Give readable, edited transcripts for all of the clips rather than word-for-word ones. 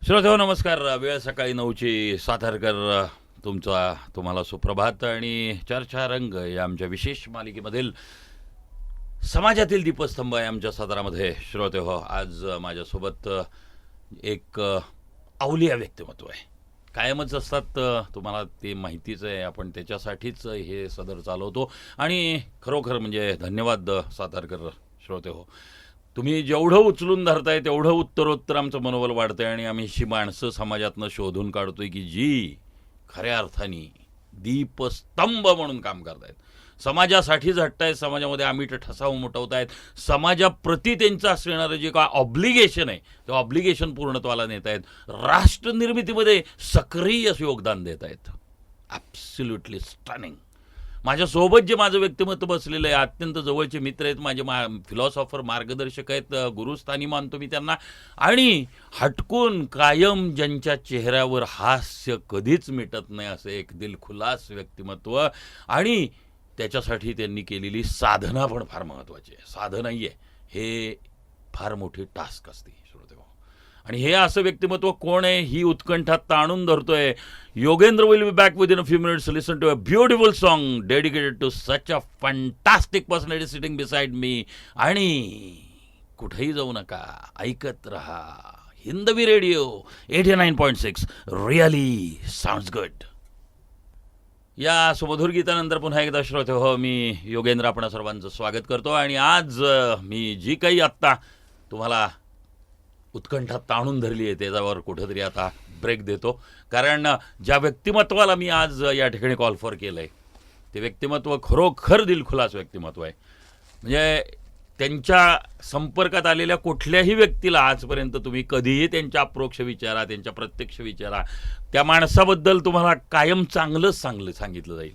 श्रोतेहो नमस्कार. वेळ सकाळी 9ची सातारकर तुम्हाला सुप्रभात आणि चर्चा रंग या आमच्या विशेष मालिकेमधील समाजातील दीपस्तंभ आहे आमच्या सातारामध्ये. श्रोतेहो आज माझ्यासोबत एक अवलिया व्यक्तिमत्व आहे. कायमच असतात, तुम्हाला ते माहितीच आहे. आपण त्याच्यासाठीच हे सदर चालवतो आणि खरोखर म्हणजे धन्यवाद सातारकर श्रोतेहो. तुम्ही जेवढं उचलून धरताय तेवढं उत्तरोत्तर आमचं मनोबल वाढतंय आणि आम्ही अशी माणसं समाजातनं शोधून काढतोय की जी खऱ्या अर्थाने दीपस्तंभ म्हणून काम करतायत, समाजासाठी झटतायत, समाजामध्ये आम्ही ठसा उमटवतायत, समाजाप्रती त्यांचं असणारं जे काय ऑब्लिगेशन आहे ते ऑब्लिगेशन पूर्णत्वाला नेत आहेत, राष्ट्रनिर्मितीमध्ये सक्रिय योगदान देत आहेत. Absolutely stunning. माझ्यासोबत जे माझं व्यक्तिमत्व बसलेलं आहे, अत्यंत जवळचे मित्र आहेत माझे, फिलॉसॉफर, मार्गदर्शक आहेत, गुरुस्थानी मानतो मी त्यांना. आणि हटकून कायम ज्यांच्या चेहऱ्यावर हास्य कधीच मिटत नाही असं एक दिलखुलास व्यक्तिमत्व. आणि त्याच्यासाठी त्यांनी केलेली साधना पण फार महत्त्वाची आहे. साधना आहे हे फार मोठी टास्क असते श्रोतेहो. आणि हे असं व्यक्तिमत्व कोण आहे ही उत्कंठा ताणून धरतोय. Yogendra will be back with in a few minutes. Listen to a beautiful song dedicated to such a fantastic personality sitting beside me. आणि कुठेही जाऊ नका, ऐकत रहा Hindavi radio 89.6. Really sounds good. या सुमधुर गीतानंतर पुन्हा एकदा श्रोते हो, मी योगेंद्र आपणा सर्वांचं स्वागत करतो. आणि आज मी जी काही आत्ता तुम्हाला उत्कंठा ताणून धरली आहे त्याच्यावर कुठंतरी आता ब्रेक देतो. कारण ज्या व्यक्तिमत्वाला मी आज या ठिकाणी कॉल फॉर केलं आहे ते व्यक्तिमत्व खरोखर दिलखुलास व्यक्तिमत्व आहे. म्हणजे त्यांच्या संपर्कात आलेल्या कुठल्याही व्यक्तीला आजपर्यंत तुम्ही कधीही त्यांच्या अप्रोक्ष विचारा, त्यांच्या प्रत्यक्ष विचारा, त्या माणसाबद्दल तुम्हाला कायम चांगलंच सांगितलं जाईल.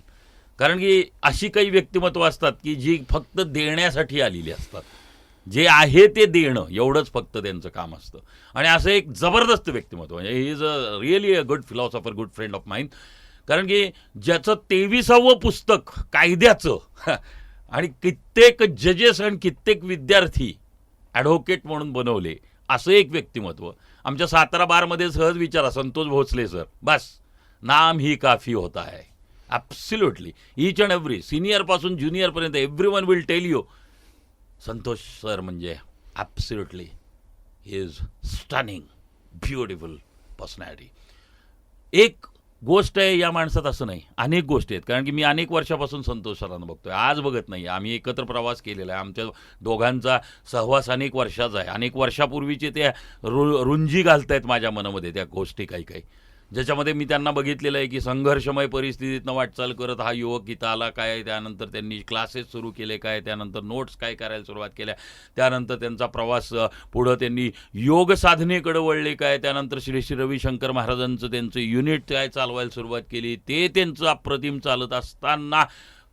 कारण की अशी काही व्यक्तिमत्व असतात की जी फक्त देण्यासाठी आलेली असतात. जे आहे ते देणं एवढंच फक्त त्यांचं काम असतं. आणि असं एक जबरदस्त व्यक्तिमत्व म्हणजे he is a really a good philosopher, good friend of mine. कारण की ज्याचं 23वे पुस्तक कायद्याचं आणि कित्येक जजेस आणि कित्येक विद्यार्थी ॲडव्होकेट म्हणून बनवले असं एक व्यक्तिमत्व आमच्या सातारा बारमध्ये सहज विचारा. संतोष भोसले सर, बस नाम ही काफी होता है. ॲब्सोल्युटली ईच अँड एव्हरी, सिनियरपासून ज्युनियरपर्यंत everyone will tell you Santosh sir म्हणजे absolutely he is stunning beautiful personality. एक गोष्ट आहे या माणसात असं नाही, अनेक गोष्टी आहेत. कारण की मी अनेक वर्षापासून संतोष सरांना बघतोय, आज बघत नाही. आम्ही एकत्र प्रवास केलेला आहे. आमच्या दोघांचा सहवास अनेक वर्षाचा आहे. अनेक वर्षापूर्वीचे त्या रुंजी घालतायत माझ्या मनामध्ये त्या गोष्टी काही काही, ज्याच्यामध्ये मी त्यांना बघितलेलं आहे की संघर्षमय परिस्थितीतनं वाटचाल करत हा युवक इथं आला काय, त्यानंतर त्यांनी क्लासेस सुरू केले काय, त्यानंतर नोट्स काय करायला सुरुवात केल्या, त्यानंतर त्यांचा प्रवास पुढं त्यांनी योग साधनेकडे वळले काय, त्यानंतर श्री श्री रविशंकर महाराजांचं त्यांचं युनिट काय चालवायला सुरुवात केली, ते त्यांचं अप्रतिम चालत असताना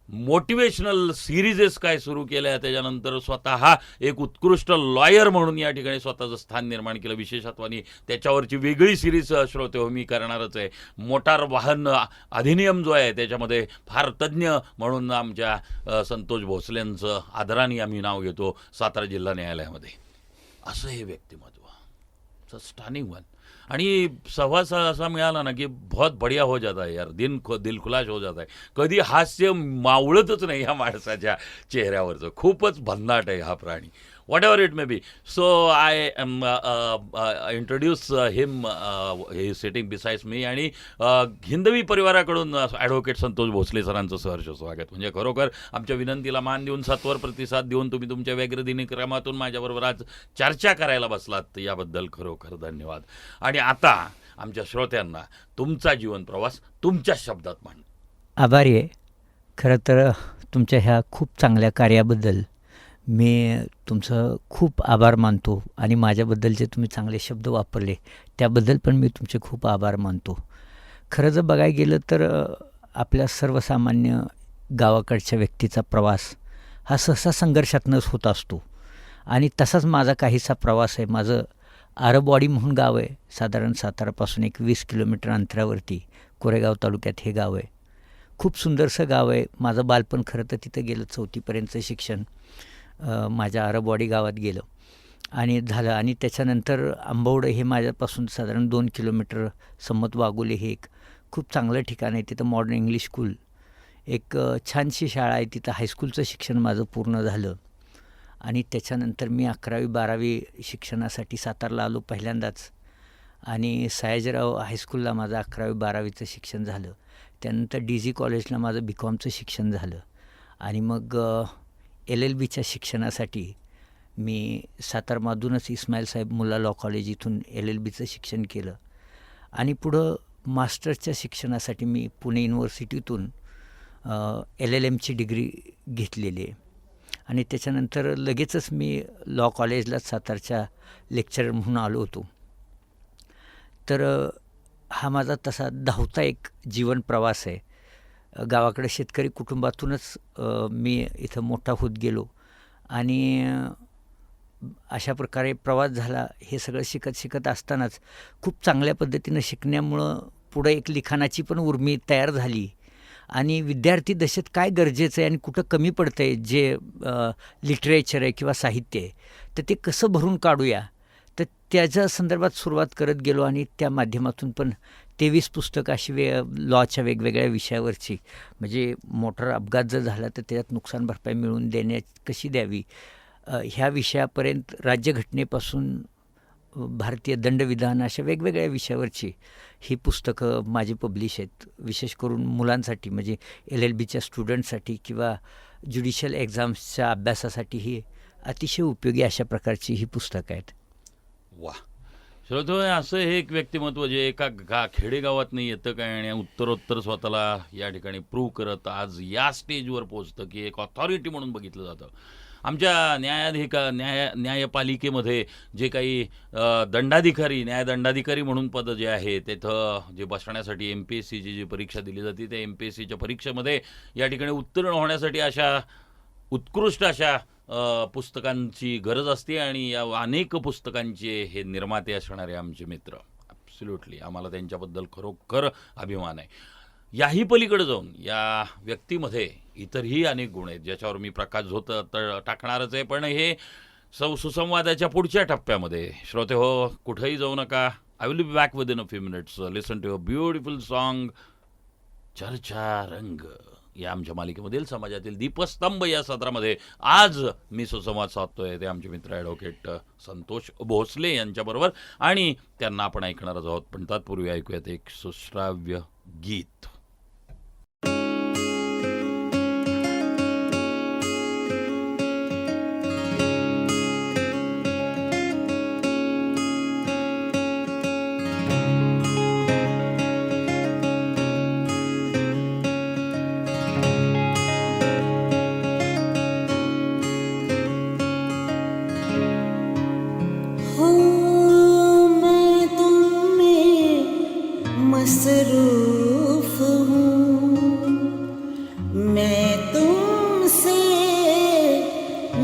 मोटिवेशनल सिरीजेस काय सुरू केल्या, त्याच्यानंतर स्वतः एक उत्कृष्ट लॉयर म्हणून या ठिकाणी स्वतःचं स्थान निर्माण केलं. विशेषत्वाने त्याच्यावरची वेगळी सिरीज श्रोते हो मी करणारच आहे. मोटार वाहन अधिनियम जो आहे त्याच्यामध्ये फार तज्ज्ञ म्हणून आमच्या संतोष भोसलेंचं आदराने आम्ही नाव घेतो सातारा जिल्हा न्यायालयामध्ये. असं हे व्यक्तिमत्व स्टनिंग वन. आणि सहवास असा मिळाला ना की बहुत बढिया हो जाता है यार, दिलखुलास हो जाता है. कधी हास्य मावळतच नाही ह्या माणसाच्या चेहऱ्यावरचं. खूपच भन्नाट आहे हा प्राणी. Whatever it may be. So I introduce him, he sitting besides me. आणि हिंदवी परिवाराकडून ॲडव्होकेट संतोष भोसले सरांचं सहर्ष स्वागत. म्हणजे खरोखर आमच्या विनंतीला मान देऊन सत्वर प्रतिसाद देऊन तुम्ही तुमच्या व्यग्र दिनक्रमातून माझ्याबरोबर आज चर्चा करायला बसलात याबद्दल खरोखर धन्यवाद. आणि आता आमच्या श्रोत्यांना तुमचा जीवन प्रवास तुमच्या शब्दात मान. आभारी आहे. खरं तर तुमच्या ह्या खूप चांगल्या कार्याबद्दल मी तुमचं खूप आभार मानतो. आणि माझ्याबद्दल जे तुम्ही चांगले शब्द वापरले त्याबद्दल पण मी तुमचे खूप आभार मानतो. खरं जर बघायला गेलं तर आपल्या सर्वसामान्य गावाकडच्या व्यक्तीचा प्रवास हा सहसा संघर्षातनंच होत असतो. आणि तसाच माझा काहीसा प्रवास आहे. माझं आरबवाडी म्हणून गाव आहे, साधारण सातारापासून एक 20 किलोमीटर अंतरावरती कोरेगाव तालुक्यात हे गाव आहे. खूप सुंदरसं गाव आहे. माझं बालपण खरं तर तिथं गेलं. 4थीपर्यंतचं शिक्षण माझ्या आरबवाडी गावात गेलं. आणि झालं. आणि त्याच्यानंतर आंबवडं हे माझ्यापासून साधारण 2 किलोमीटर, सम्मत वाघोली हे एक खूप चांगलं ठिकाण आहे. तिथं मॉडर्न इंग्लिश स्कूल एक छानशी शाळा आहे. तिथं हायस्कूलचं शिक्षण माझं पूर्ण झालं. आणि त्याच्यानंतर मी 11वी-12वी शिक्षणासाठी सातारला आलो पहिल्यांदाच. आणि सयाजीराव हायस्कूलला माझं 11वी-12वीचं शिक्षण झालं. त्यानंतर DG कॉलेजला माझं BComचं शिक्षण झालं. आणि मग LLBच्या शिक्षणासाठी मी सातारमधूनच इस्माईल साहेब मुल्ला लॉ कॉलेज इथून LLBचं शिक्षण केलं. आणि पुढं मास्टर्सच्या शिक्षणासाठी मी पुणे युनिव्हर्सिटीतून LLMची डिग्री घेतलेली आहे. आणि त्याच्यानंतर लगेचच मी लॉ कॉलेजला सातारच्या लेक्चरर म्हणून आलो होतो. तर हा माझा तसा धावता एक जीवन प्रवास आहे. गावाकडे शेतकरी कुटुंबातूनच मी इथं मोठा होत गेलो. आणि अशा प्रकारे प्रवास झाला. हे सगळं शिकत असतानाच खूप चांगल्या पद्धतीनं शिकण्यामुळं पुढं एक लिखाणाची पण उर्मी तयार झाली. आणि विद्यार्थी दशेत काय गरजेचं आहे आणि कुठं कमी पडतं आहे, जे लिटरेचर आहे किंवा साहित्य आहे, तर ते कसं भरून काढूया, तर त्याच्या संदर्भात सुरुवात करत गेलो. आणि त्या माध्यमातून पण 23 पुस्तकं अशी लॉच्या वेगवेगळ्या विषयावरची, म्हणजे मोटार अपघात जर झाला तर त्याच्यात नुकसान भरपाई मिळवून कशी द्यावी, ह्या विषयापर्यंत राज्यघटनेपासून भारतीय दंडविधान अशा वेगवेगळ्या विषयावरची ही पुस्तकं माझी पब्लिश आहेत. विशेष करून मुलांसाठी, म्हणजे LLBच्या स्टुडंटसाठी किंवा ज्युडिशियल एक्झाम्सच्या अभ्यासासाठी ही अतिशय उपयोगी अशा प्रकारची ही पुस्तकं आहेत. वा, श्रोतो, असं हे एक व्यक्तिमत्व जे एका खेडेगावात नाही येतं काय आणि उत्तरोत्तर स्वतःला या ठिकाणी प्रूव्ह करत आज या स्टेजवर पोचतं की एक ऑथॉरिटी म्हणून बघितलं जातं. आमच्या न्यायपालिकेमध्ये जे काही न्यायदंडाधिकारी म्हणून पद जे आहे, तिथं जे बसण्यासाठी MPSCची जी परीक्षा दिली जाते, त्या MPSCच्या परीक्षेमध्ये या ठिकाणी उत्तीर्ण होण्यासाठी अशा उत्कृष्ट अशा पुस्तकांची गरज असते. आणि या अनेक पुस्तकांचे हे निर्माते असणारे आमचे मित्र, ॲब्सोल्युटली आम्हाला त्यांच्याबद्दल खरोखर अभिमान आहे. याही पलीकडे जाऊन या व्यक्तीमध्ये इतरही अनेक गुण आहेत ज्याच्यावर मी प्रकाश तर टाकणारच आहे. पण हे सुसंवादाच्या पुढच्या टप्प्यामध्ये श्रोते हो, कुठेही जाऊ नका. I will be back with in a few minutes. Listen to a beautiful song, चर्चा रंग, या आमच्या मालिकेमधील समाजातील दीपस्तंभ या सत्रामध्ये आज मी सुसंवाद साधतोय ते आमचे मित्र ॲडव्होकेट संतोष भोसले यांच्याबरोबर. आणि त्यांना आपण ऐकणारच आहोत. पण तत्पूर्वी ऐकूयात एक सुश्राव्य गीत. मसरूफ हूँ मैं तुमसे,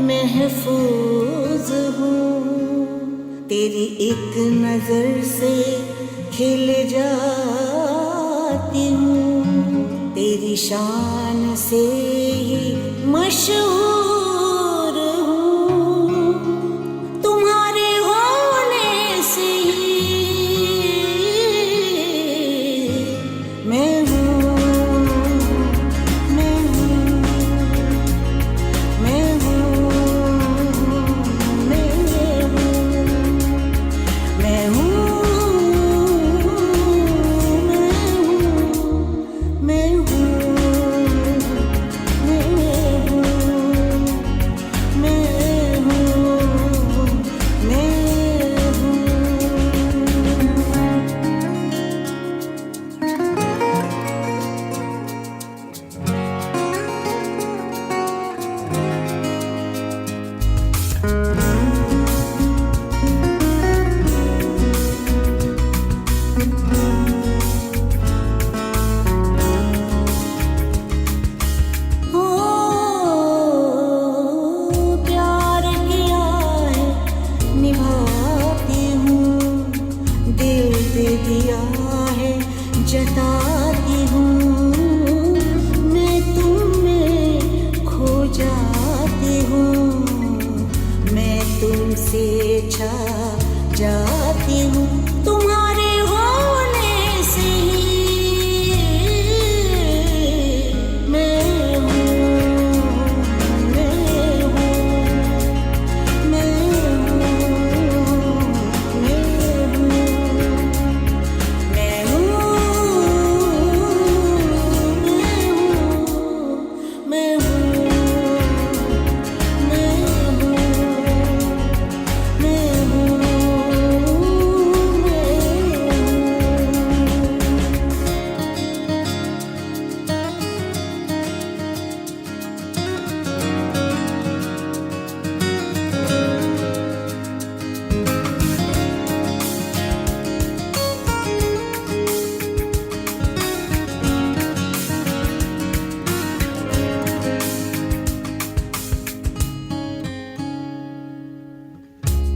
महफूज हूँ तेरी एक नजर से खिल जाती हूँ, तेरी शान से ही मशहूर हूँ, तुम्हारे होने से मैं हूँ, मैं हूँ, मैं हूँ, मैं हूँ, मैं हूँ, मैं हूँ, जताती हूँ मैं तुम्हें खो जाती हूँ मैं तुमसे छा जाती हूँ तुम्हारे होने से ही मैं हूँ, मैं हूँ, मैं हूँ, मैं हूँ, मैं हूँ, मैं हूँ,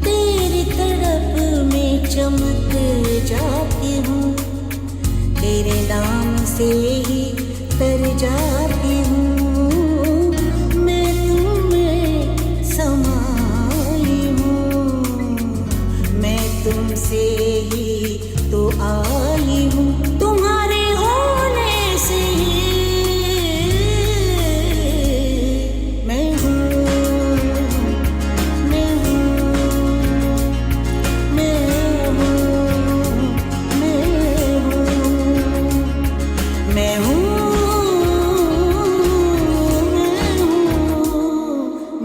तेरी तड़प में चमक जाती हूँ, तेरे नाम से ही तर जाती हूँ, मैं तुम्हें समाई हूँ, मैं तुमसे ही तो आई हूँ तुम्हारे होने से ही मैं हूँ, मैं हूँ, मैं हूँ, मैं हूँ,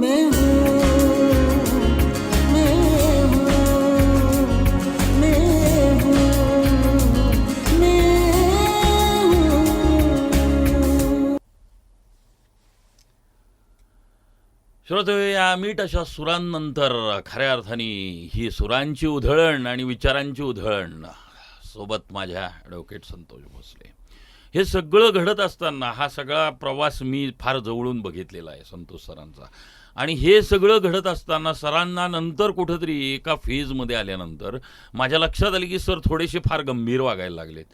मैं हूँ, मैं श्रोते, या मीठ अशा सुरांनंतर खऱ्या अर्थाने ही सुरांची उधळण आणि विचारांची उधळण, सोबत माझ्या ॲडव्होकेट संतोष भोसले. हे सगळं घडत असताना हा सगळा प्रवास मी फार जवळून बघितलेला आहे संतोष सरांचा. आणि हे सगळं घडत असताना सरांना नंतर कुठंतरी एका फेजमध्ये आल्यानंतर माझ्या लक्षात आले की सर थोडेसे फार गंभीर वागायला लागलेत.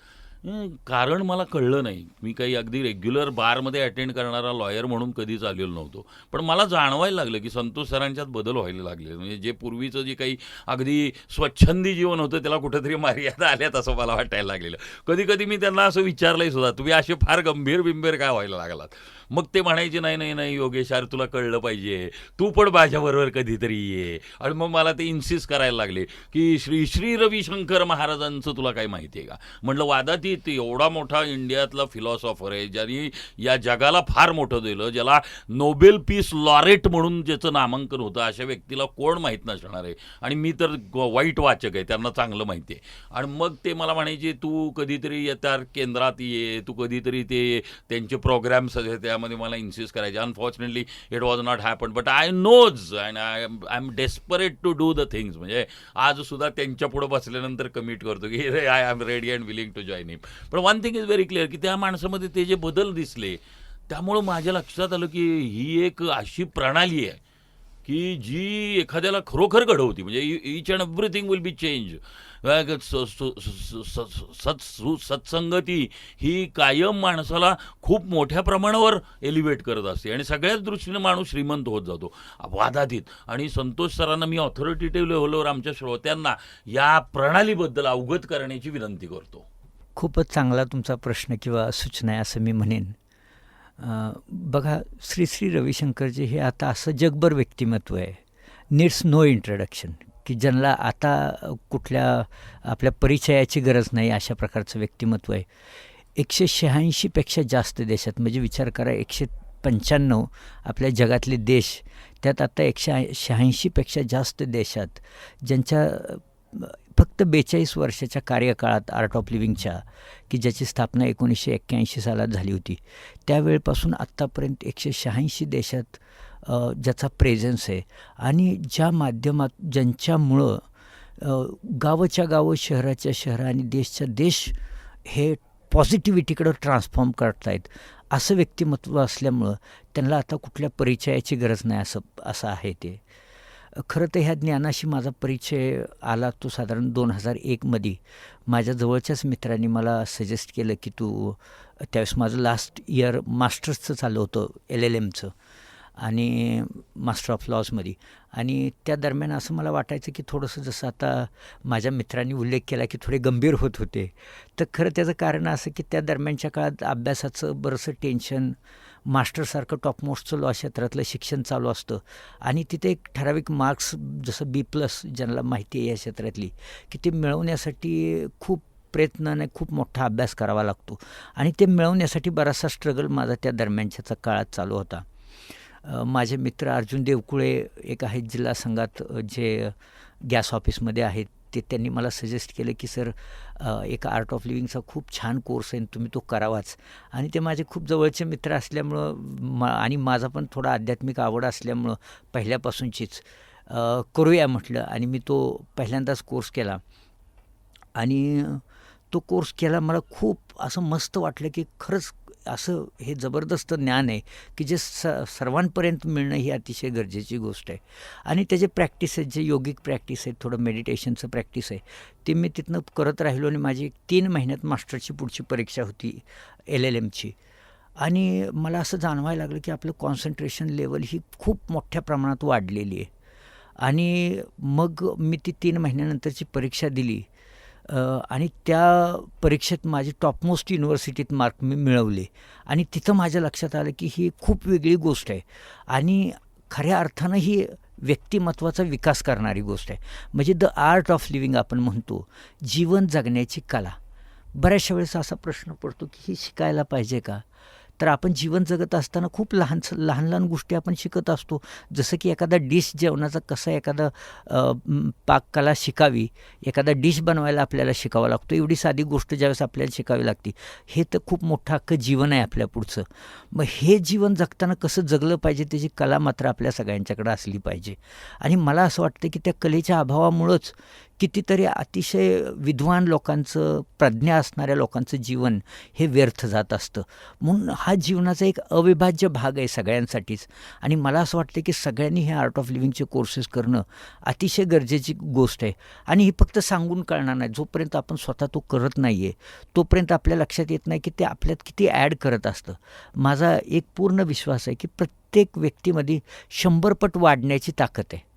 कारण मला कळलं नाही. मी काही अगदी रेग्युलर बारमध्ये अटेंड करणारा लॉयर म्हणून कधीच आलेलो नव्हतो, पण मला जाणवायला लागलं की संतोष सरांच्यात बदल व्हायला लागले. म्हणजे जे पूर्वीचं जे काही अगदी स्वच्छंदी जीवन होतं त्याला कुठेतरी मर्यादा आल्यात असं मला वाटायला लागलेलं. कधी कधी मी त्यांना असं विचारलंही सुद्धा, तुम्ही असे फार गंभीर बिंभीर काय व्हायला लागलात? मग ते म्हणायचे, नाही नाही नाही योगेश यार, तुला कळलं पाहिजे, तू पण माझ्याबरोबर कधीतरी ये. आणि मग मला ते इन्सिस्ट करायला लागले की श्री श्री रविशंकर महाराजांचं तुला काय माहिती आहे का? म्हटलं वादातीत एवढा मोठा इंडियातला फिलॉसॉफर आहे, ज्यांनी या जगाला फार मोठं दिलं, ज्याला नोबेल पीस लॉरेट म्हणून ज्याचं नामांकन होतं, अशा व्यक्तीला कोण माहीत नसणार आहे? आणि मी तर वाईट वाचक आहे, त्यांना चांगलं माहिती आहे. आणि मग ते मला म्हणायचे, तू कधीतरी त्या केंद्रात ये, तू कधीतरी ते त्यांचे प्रोग्राम्स आहेत त्यामध्ये मला इन्सिस्ट करायचे. Unfortunately it was not happen, but I knows and I am desperate to do the things. म्हणजे आज सुद्धा त्यांच्या पुढे बसल्यानंतर कमिट करतो की I am ready and willing to join him. पण one thing is very clear की त्या माणसामध्ये ते जे बदल दिसले त्यामुळं माझ्या लक्षात आलं की ही एक अशी प्रणाली आहे की जी एखाद्याला खरोखर घडवती. म्हणजे each and everything will be change. सत्संगती ही कायम माणसाला खूप मोठ्या प्रमाणावर एलिव्हेट करत असते आणि सगळ्याच दृष्टीने माणूस श्रीमंत होत जातो वादातीत. आणि संतोष सरांना मी ऑथॉरिटेटिव्ह लेव्हलवर आमच्या श्रोत्यांना या प्रणालीबद्दल अवगत करण्याची विनंती करतो. खूपच चांगला तुमचा प्रश्न किंवा सूचना आहे असं मी म्हणेन. बघा, श्री श्री रविशंकरजी हे आता असं जगभर व्यक्तिमत्व आहे, नीड्स नो इंट्रोडक्शन, की ज्यांना आता कुठल्या आपल्या परिचयाची गरज नाही अशा प्रकारचं व्यक्तिमत्व आहे. 186पेक्षा जास्त देशात, म्हणजे विचार करा 195 आपल्या जगातले देश, त्यात आता 186पेक्षा जास्त देशात ज्यांच्या फक्त 42 वर्षाच्या कार्यकाळात आर्ट ऑफ लिव्हिंगच्या, की ज्याची स्थापना 1981 सालात झाली होती, त्यावेळपासून आत्तापर्यंत 186 देशात ज्याचा प्रेझेन्स आहे. आणि ज्या माध्यमात ज्यांच्यामुळं गावाच्या गावं, शहराच्या शहरं आणि देशच्या देश हे पॉझिटिव्हिटीकडं ट्रान्सफॉर्म करतायत, असं व्यक्तिमत्व असल्यामुळं त्यांना आता कुठल्या परिचयाची गरज नाही असं आहे ते. खरं तर ह्या ज्ञानाशी माझा परिचय आला तो साधारण 2001मध्ये. माझ्या जवळच्याच मित्रांनी मला सजेस्ट केलं की तू, त्यावेळेस माझं लास्ट इयर मास्टर्सचं चालू होतं LLMचं, आणि मास्टर ऑफ लॉजमध्ये. आणि त्या दरम्यान असं मला वाटायचं की थोडंसं जसं आता माझ्या मित्रांनी उल्लेख केला की थोडे गंभीर होत होते. तर खरं त्याचं कारण असं की त्या दरम्यानच्या काळात अभ्यासाचं बरंचसं टेन्शन, मास्टरसारखं टॉपमोस्टचं लॉ क्षेत्रातलं शिक्षण चालू असतं आणि तिथे एक ठराविक मार्क्स जसं B+ ज्यांना माहिती आहे या क्षेत्रातली, की ते मिळवण्यासाठी खूप प्रयत्न आणि खूप मोठा अभ्यास करावा लागतो आणि ते मिळवण्यासाठी बराचसा स्ट्रगल माझा त्या दरम्यानच्या काळात चालू होता. माझे मित्र अर्जुन देवकुळे एक आहेत जिल्हा संघात जे गॅस ऑफिसमध्ये आहेत, ते त्यांनी मला सजेस्ट केलं की सर एक आर्ट ऑफ लिव्हिंगचा खूप छान कोर्स आहे, तुम्ही तो करावाच. आणि ते माझे खूप जवळचे मित्र असल्यामुळं आणि माझा पण थोडा आध्यात्मिक आवड असल्यामुळं पहिल्यापासूनचीच करूया म्हटलं आणि मी तो पहिल्यांदाच कोर्स केला. आणि तो कोर्स केला, मला खूप असं मस्त वाटलं की खरंच असं हे जबरदस्त ज्ञान आहे की जे सर्वांपर्यंत मिळणं ही अतिशय गरजेची गोष्ट आहे. आणि त्याचे प्रॅक्टिस आहेत, जे योगिक प्रॅक्टिस आहेत, थोडं मेडिटेशनचं प्रॅक्टिस आहे, ते मी तिथनं करत राहिलो. आणि माझी 3 महिन्यात मास्टरची पुढची परीक्षा होती LLMची. आणि मला असं जाणवायला लागलं की आपलं कॉन्सन्ट्रेशन लेवल ही खूप मोठ्या प्रमाणात वाढलेली आहे. आणि मग मी ती 3 महिन्यानंतरची परीक्षा दिली आणि त्या परीक्षेत माझी टॉपमोस्ट युनिव्हर्सिटीत मार्क मी मिळवले. आणि तिथं माझ्या लक्षात आलं की ही खूप वेगळी गोष्ट आहे आणि खऱ्या अर्थानं ही व्यक्तिमत्वाचा विकास करणारी गोष्ट आहे. म्हणजे द आर्ट ऑफ लिव्हिंग आपण म्हणतो, जीवन जगण्याची कला. बऱ्याचशा वेळेस असा प्रश्न पडतो की ही शिकायला पाहिजे का? तर आपण जीवन जगत असताना खूप लहान लहान गोष्टी आपण शिकत असतो. जसं की एखादा डिश जेवणाचा कसा एखादा पाककला शिकावी, एखादा डिश बनवायला आपल्याला शिकावा लागतो. एवढी साधी गोष्ट ज्यावेळेस आपल्याला शिकावी लागते, हे तर खूप मोठं अख्खं जीवन आहे आपल्या पुढचं. मग हे जीवन जगताना कसं जगलं पाहिजे त्याची कला मात्र आपल्या सगळ्यांच्याकडे असली पाहिजे. आणि मला असं वाटतं की त्या कलेच्या अभावामुळंच कितीतरी अतिशय विद्वान लोकांचं, प्रज्ञा असणाऱ्या लोकांचं जीवन हे व्यर्थ जात असतं. म्हणून हा जीवनाचा एक अविभाज्य भाग आहे सगळ्यांसाठीच. आणि मला असं वाटतं की सगळ्यांनी हे आर्ट ऑफ लिव्हिंगचे कोर्सेस करणं अतिशय गरजेची गोष्ट आहे. आणि ही फक्त सांगून कळणार नाही. जोपर्यंत आपण स्वतः तो करत नाही आहे तोपर्यंत आपल्या लक्षात येत नाही की ते आपल्यात किती ॲड करत असतं. माझा एक पूर्ण विश्वास आहे की प्रत्येक व्यक्तीमध्ये 100 पट वाढण्याची ताकद आहे.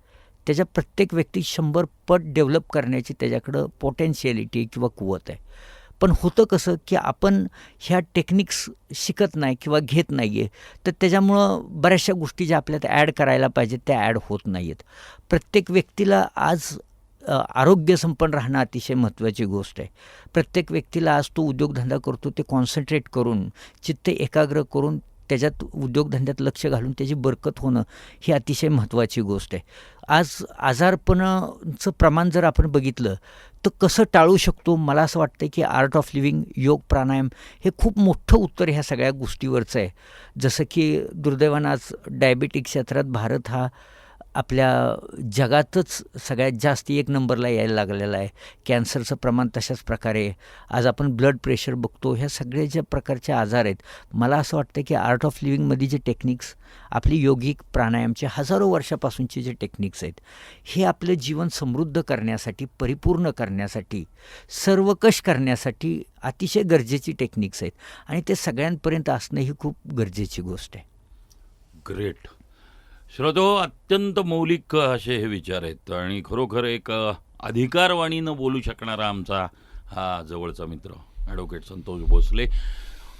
त्याच्या प्रत्येक व्यक्ती 100 पट डेव्हलप करण्याची त्याच्याकडं पोटेन्शियलिटी किंवा कुवत आहे. पण होतं कसं की आपण ह्या टेक्निक्स शिकत नाही किंवा घेत नाही आहे, तर त्याच्यामुळं बऱ्याचशा गोष्टी ज्या आपल्यात ॲड करायला पाहिजेत त्या ॲड होत नाही आहेत. प्रत्येक व्यक्तीला आज आरोग्यसंपन्न राहणं अतिशय महत्त्वाची गोष्ट आहे. प्रत्येक व्यक्तीला आज तो उद्योगधंदा करतो ते कॉन्सन्ट्रेट करून, चित्त एकाग्र करून त्याच्यात उद्योगधंद्यात लक्ष घालून त्याची बरकत होणं ही अतिशय महत्त्वाची गोष्ट आहे. आज आजारपणाचं प्रमाण जर आपण बघितलं तर कसं टाळू शकतो, मला असं वाटतं की आर्ट ऑफ लिव्हिंग, योग, प्राणायाम हे खूप मोठं उत्तर ह्या सगळ्या गोष्टीवरचं आहे. जसं की दुर्दैवानं आज डायबिटिक क्षेत्रात भारत हा आपल्या जगातच सगळ्यात जास्त 1 नंबरला यायला लागलेला आहे. कॅन्सरचं प्रमाण तशाच प्रकारे. आज आपण ब्लड प्रेशर बघतो. ह्या सगळ्या ज्या प्रकारचे आजार आहेत, मला असं वाटतं की आर्ट ऑफ लिव्हिंगमध्ये जे टेक्निक्स, आपली योगिक प्राणायामचे हजारो वर्षापासूनचे जे टेक्निक्स आहेत, हे आपलं जीवन समृद्ध करण्यासाठी, परिपूर्ण करण्यासाठी, सर्वकष करण्यासाठी अतिशय गरजेची टेक्निक्स आहेत. आणि ते सगळ्यांपर्यंत असणं ही खूप गरजेची गोष्ट आहे. ग्रेट. श्रोतो, अत्यंत मौलिक असे हे विचार आहेत आणि खरोखर एक अधिकारवाणीनं बोलू शकणारा आमचा हा जवळचा मित्र ॲडव्होकेट संतोष भोसले,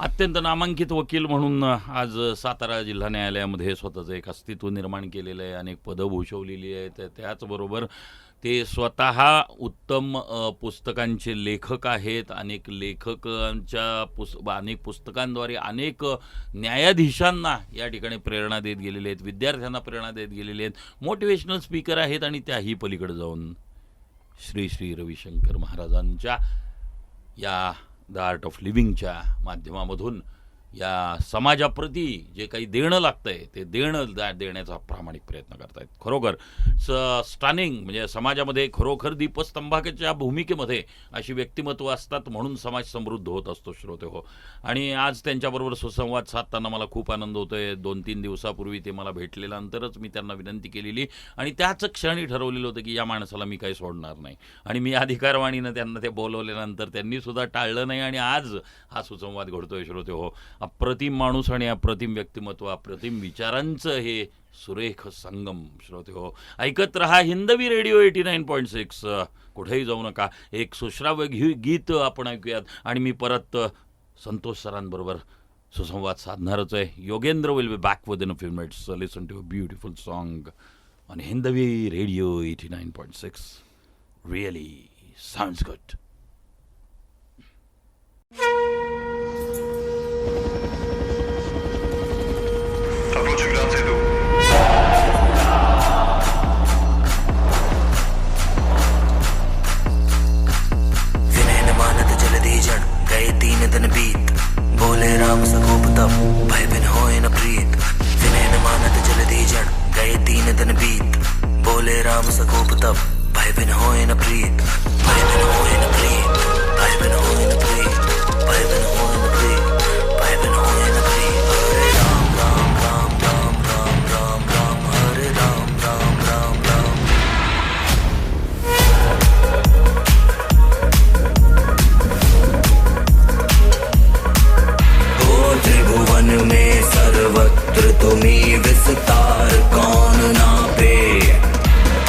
अत्यंत नामांकित वकील म्हणून आज सातारा जिल्हा न्यायालयामध्ये स्वतःचं एक अस्तित्व निर्माण केलेलं आहे. अनेक पदं भूषवलेली आहेत. त्याचबरोबर ते स्वतः उत्तम पुस्तकांचे लेखक आहेत. अनेक लेखकांच्या अनेक पुस्तकांद्वारे अनेक न्यायाधीशांना या ठिकाणी प्रेरणा देत गेलेले आहेत, विद्यार्थ्यांना प्रेरणा देत गेलेले आहेत, मोटिवेशनल स्पीकर आहेत. आणि त्याही पलीकडे जाऊन श्री श्री रविशंकर महाराजांच्या या द आर्ट ऑफ लिव्हिंगच्या माध्यमामधून या समाजाप्रती जे काही देणं लागतं आहे ते देण्याचा प्रामाणिक प्रयत्न करत आहेत. खरोखर स्टनिंग. म्हणजे समाजामध्ये खरोखर दीपस्तंभाच्या भूमिकेमध्ये अशी व्यक्तिमत्व असतात, म्हणून समाज समृद्ध होत असतो. श्रोते हो, आणि आज त्यांच्याबरोबर सुसंवाद साधताना मला खूप आनंद होतो आहे. 2-3 दिवसापूर्वी ते मला भेटलेल्यानंतरच मी त्यांना विनंती केलेली आणि त्याच क्षणी ठरवलेलं होतं की या माणसाला मी काही सोडणार नाही. आणि मी अधिकारवाणीनं त्यांना ते बोलवल्यानंतर त्यांनी सुद्धा टाळलं नाही आणि आज हा सुसंवाद घडतोय. श्रोते हो, अप्रतिम माणूस आणि अप्रतिम व्यक्तिमत्व, अप्रतिम विचारांचं हे सुरेख संगम. श्रोते हो, ऐकत रहा हिंदवी रेडिओ 89.6. कुठेही जाऊ नका. एक सुश्राव्य गीत आपण ऐकूयात आणि मी परत संतोष सरांबरोबर सुसंवाद साधणारच आहे. Yogendra will be back with in a few minutes. Listen to a beautiful song on Hindavi radio 89.6. Really sounds good. Approaching Ranzedu. विनय न मानत जलधि जन गए 3 दिन बीत बोले राम सकोप तब भय बिन होए न प्रीत. विनय न मानत जलधि जन गए 3 दिन बीत बोले राम सकोप तब भय बिन होए न प्रीत. भय बिन होए न प्रीत. भय बिन होए न प्रीत. भय बिन होए न प्रीत. भय बिन होए न प्रीत. हरे राम राम राम राम राम राम राम हरे राम राम राम राम. ओ त्रिभुवन में सर्वत्र तुम्हीं विस्तार कौन नापे.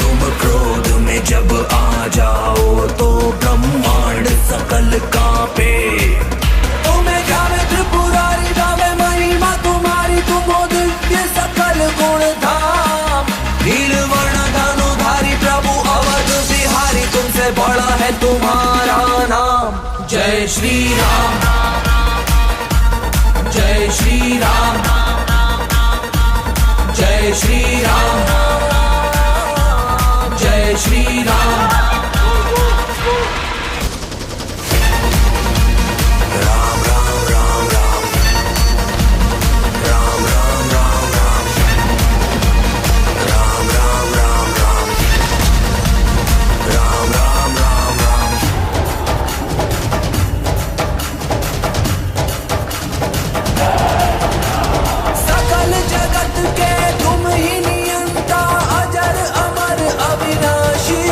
तुम क्रोध में जब आ जाओ तो ब्रह्मांड सकल कांपे. तुम्हें जावे त्रिपुरारी गावे महिमा तुम्हारी. तुम हो दिव्य सकल गुण धाम. नीलवर्ण धनुधारी प्रभु अवध बिहारी. तुमसे बड़ा है तुम्हारा नाम. जय श्री राम. जय श्री राम. जय श्री राम. जय श्री राम. राम राम राम राम. राम राम राम राम. राम राम राम राम. राम राम राम राम. सकल जगत के तुम ही नियंता. अजर अमर अविनाशी.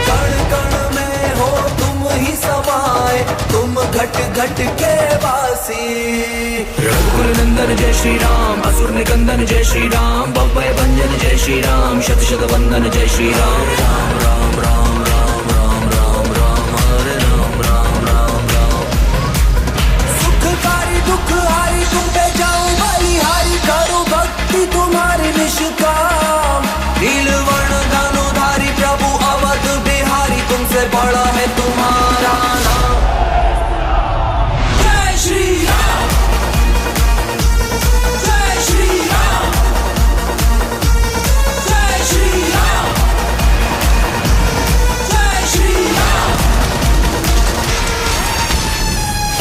कण कण में हो तुम ही समाए. तुम घट घट के वासी. रघुकुल नंदन जय श्री राम. असुर निकंदन जय श्री राम. बब्बय भंजन जय श्री राम. शत शत वंदन जय श्री राम. राम राम राम राम राम राम राम हरे राम राम राम राम. सुखकारी दुखहारी तुम पे जाऊं बलिहारी. करो भक्ति तुम्हारी निष्काम. नीलवर्ण धनुधारी प्रभु अवध बिहारी. तुमसे बड़ा है तुम्हारा नाम. जय श्री राम. जय श्री राम. जय श्री राम. जय श्री राम.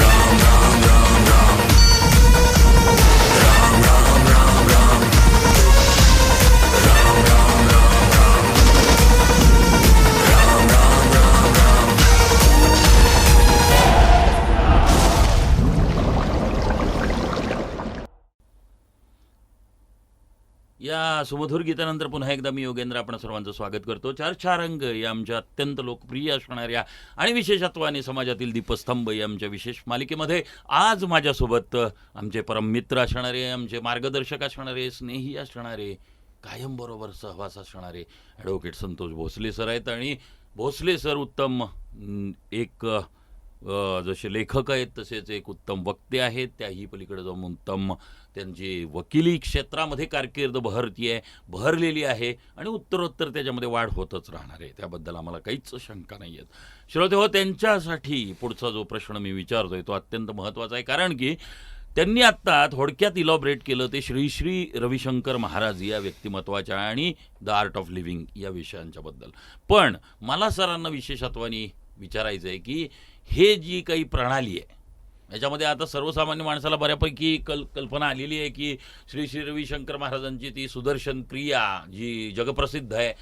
राम राम राम राम. राम राम राम राम. राम राम राम राम. राम राम राम राम. या सुमधुर गीतानंतर पुन्हा एकदा मी योगेंद्र आपण सर्वांचं स्वागत करतो. चर्चा रंग या आमच्या अत्यंत लोकप्रिय असणाऱ्या आणि विशेषत्वाने समाजातील दीपस्तंभ या आमच्या विशेष मालिकेमध्ये आज माझ्यासोबत आमचे परम मित्र असणारे, आमचे मार्गदर्शक असणारे, स्नेही असणारे, कायम बरोबर सहवास असणारे ॲडव्होकेट संतोष भोसले सर आहेत. आणि भोसले सर उत्तम एक जसे लेखक आहेत तसेच एक उत्तम वक्ते आहेत. त्याही पलीकडे जाऊन उत्तम त्यांची वकिली क्षेत्रामध्ये कारकीर्द बहरलेली आहे आणि उत्तरोत्तर त्याच्यामध्ये वाढ होतच राहणार आहे. त्याबद्दल आम्हाला काहीच शंका नाही आहेत. श्रोते हो, त्यांच्यासाठी पुढचा जो प्रश्न मी विचारतोय तो अत्यंत महत्त्वाचा आहे. कारण की त्यांनी आत्ता थोडक्यात इलॉबरेट केलं ते श्री श्री रविशंकर महाराज या व्यक्तिमत्वाच्या आणि द आर्ट ऑफ लिव्हिंग या विषयांच्याबद्दल. पण मला सरांना विशेषत्वाने विचारायचं आहे की हे जी काही प्रणाली आहे याच्यामध्ये आता सर्वसामान्य माणसाला बऱ्यापैकी कल्पना आलेली आहे की श्री श्री रविशंकर महाराजांची ती सुदर्शन क्रिया जी जगप्रसिद्ध आहे